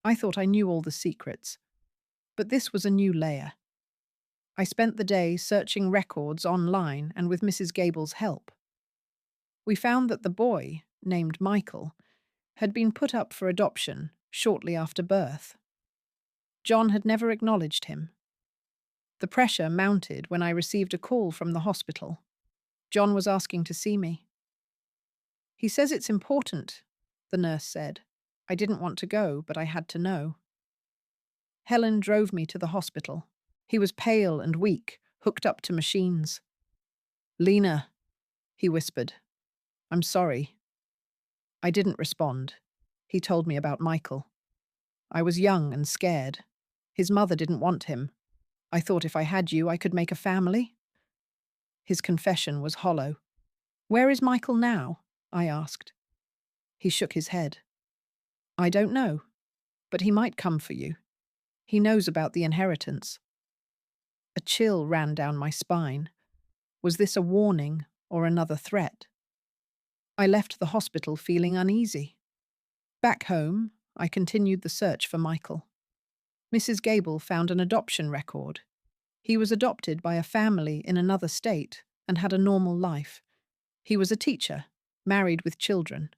I thought I knew all the secrets. But this was a new layer. I spent the day searching records online and with Mrs. Gable's help. We found that the boy, named Michael, had been put up for adoption shortly after birth. John had never acknowledged him. The pressure mounted when I received a call from the hospital. John was asking to see me. "He says it's important," the nurse said. I didn't want to go, but I had to know. Helen drove me to the hospital. He was pale and weak, hooked up to machines. "Lena," he whispered. "I'm sorry." I didn't respond. He told me about Michael. I was young and scared. His mother didn't want him. I thought if I had you, I could make a family. His confession was hollow. "Where is Michael now?" I asked. He shook his head. "I don't know, but he might come for you. He knows about the inheritance." A chill ran down my spine. Was this a warning or another threat? I left the hospital feeling uneasy. Back home, I continued the search for Michael. Mrs. Gable found an adoption record. He was adopted by a family in another state and had a normal life. He was a teacher, married with children.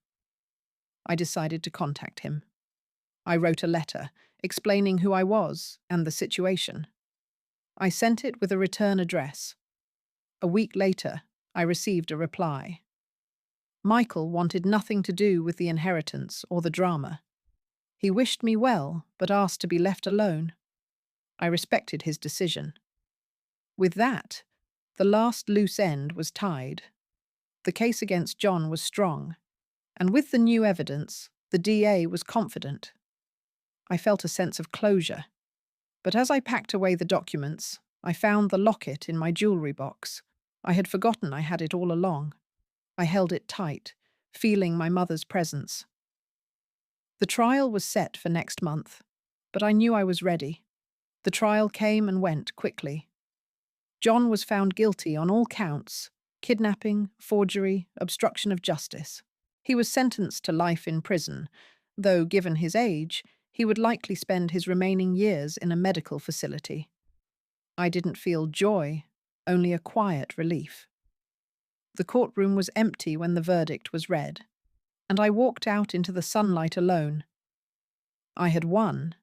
I decided to contact him. I wrote a letter explaining who I was and the situation. I sent it with a return address. A week later, I received a reply. Michael wanted nothing to do with the inheritance or the drama. He wished me well, but asked to be left alone. I respected his decision. With that, the last loose end was tied. The case against John was strong, and with the new evidence, The DA was confident. I felt a sense of closure. But as I packed away the documents, I found the locket in my jewelry box. I had forgotten I had it all along. I held it tight, feeling my mother's presence. The trial was set for next month, but I knew I was ready. The trial came and went quickly. John was found guilty on all counts: kidnapping, forgery, obstruction of justice. He was sentenced to life in prison, though, given his age, he would likely spend his remaining years in a medical facility. I didn't feel joy, only a quiet relief. The courtroom was empty when the verdict was read, and I walked out into the sunlight alone. I had won,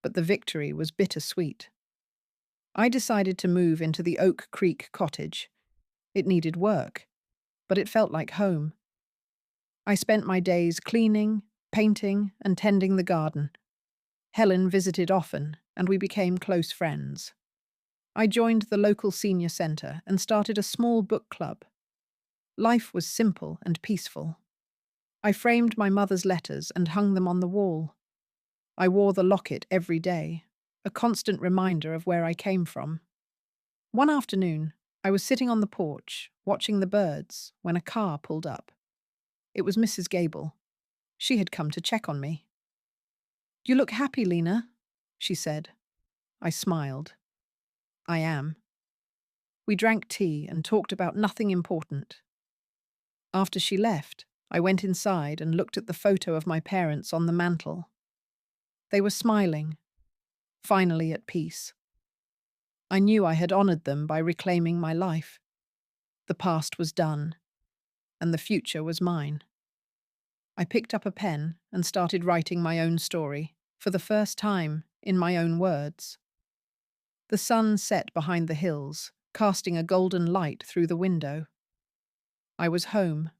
but the victory was bittersweet. I decided to move into the Oak Creek cottage. It needed work, but it felt like home. I spent my days cleaning, painting, and tending the garden. Helen visited often, and we became close friends. I joined the local senior centre and started a small book club. Life was simple and peaceful. I framed my mother's letters and hung them on the wall. I wore the locket every day, a constant reminder of where I came from. One afternoon, I was sitting on the porch, watching the birds, when a car pulled up. It was Mrs. Gable. She had come to check on me. "You look happy, Lena," she said. I smiled. "I am." We drank tea and talked about nothing important. After she left, I went inside and looked at the photo of my parents on the mantel. They were smiling, finally at peace. I knew I had honoured them by reclaiming my life. The past was done, and the future was mine. I picked up a pen and started writing my own story, for the first time, in my own words. The sun set behind the hills, casting a golden light through the window. I was home,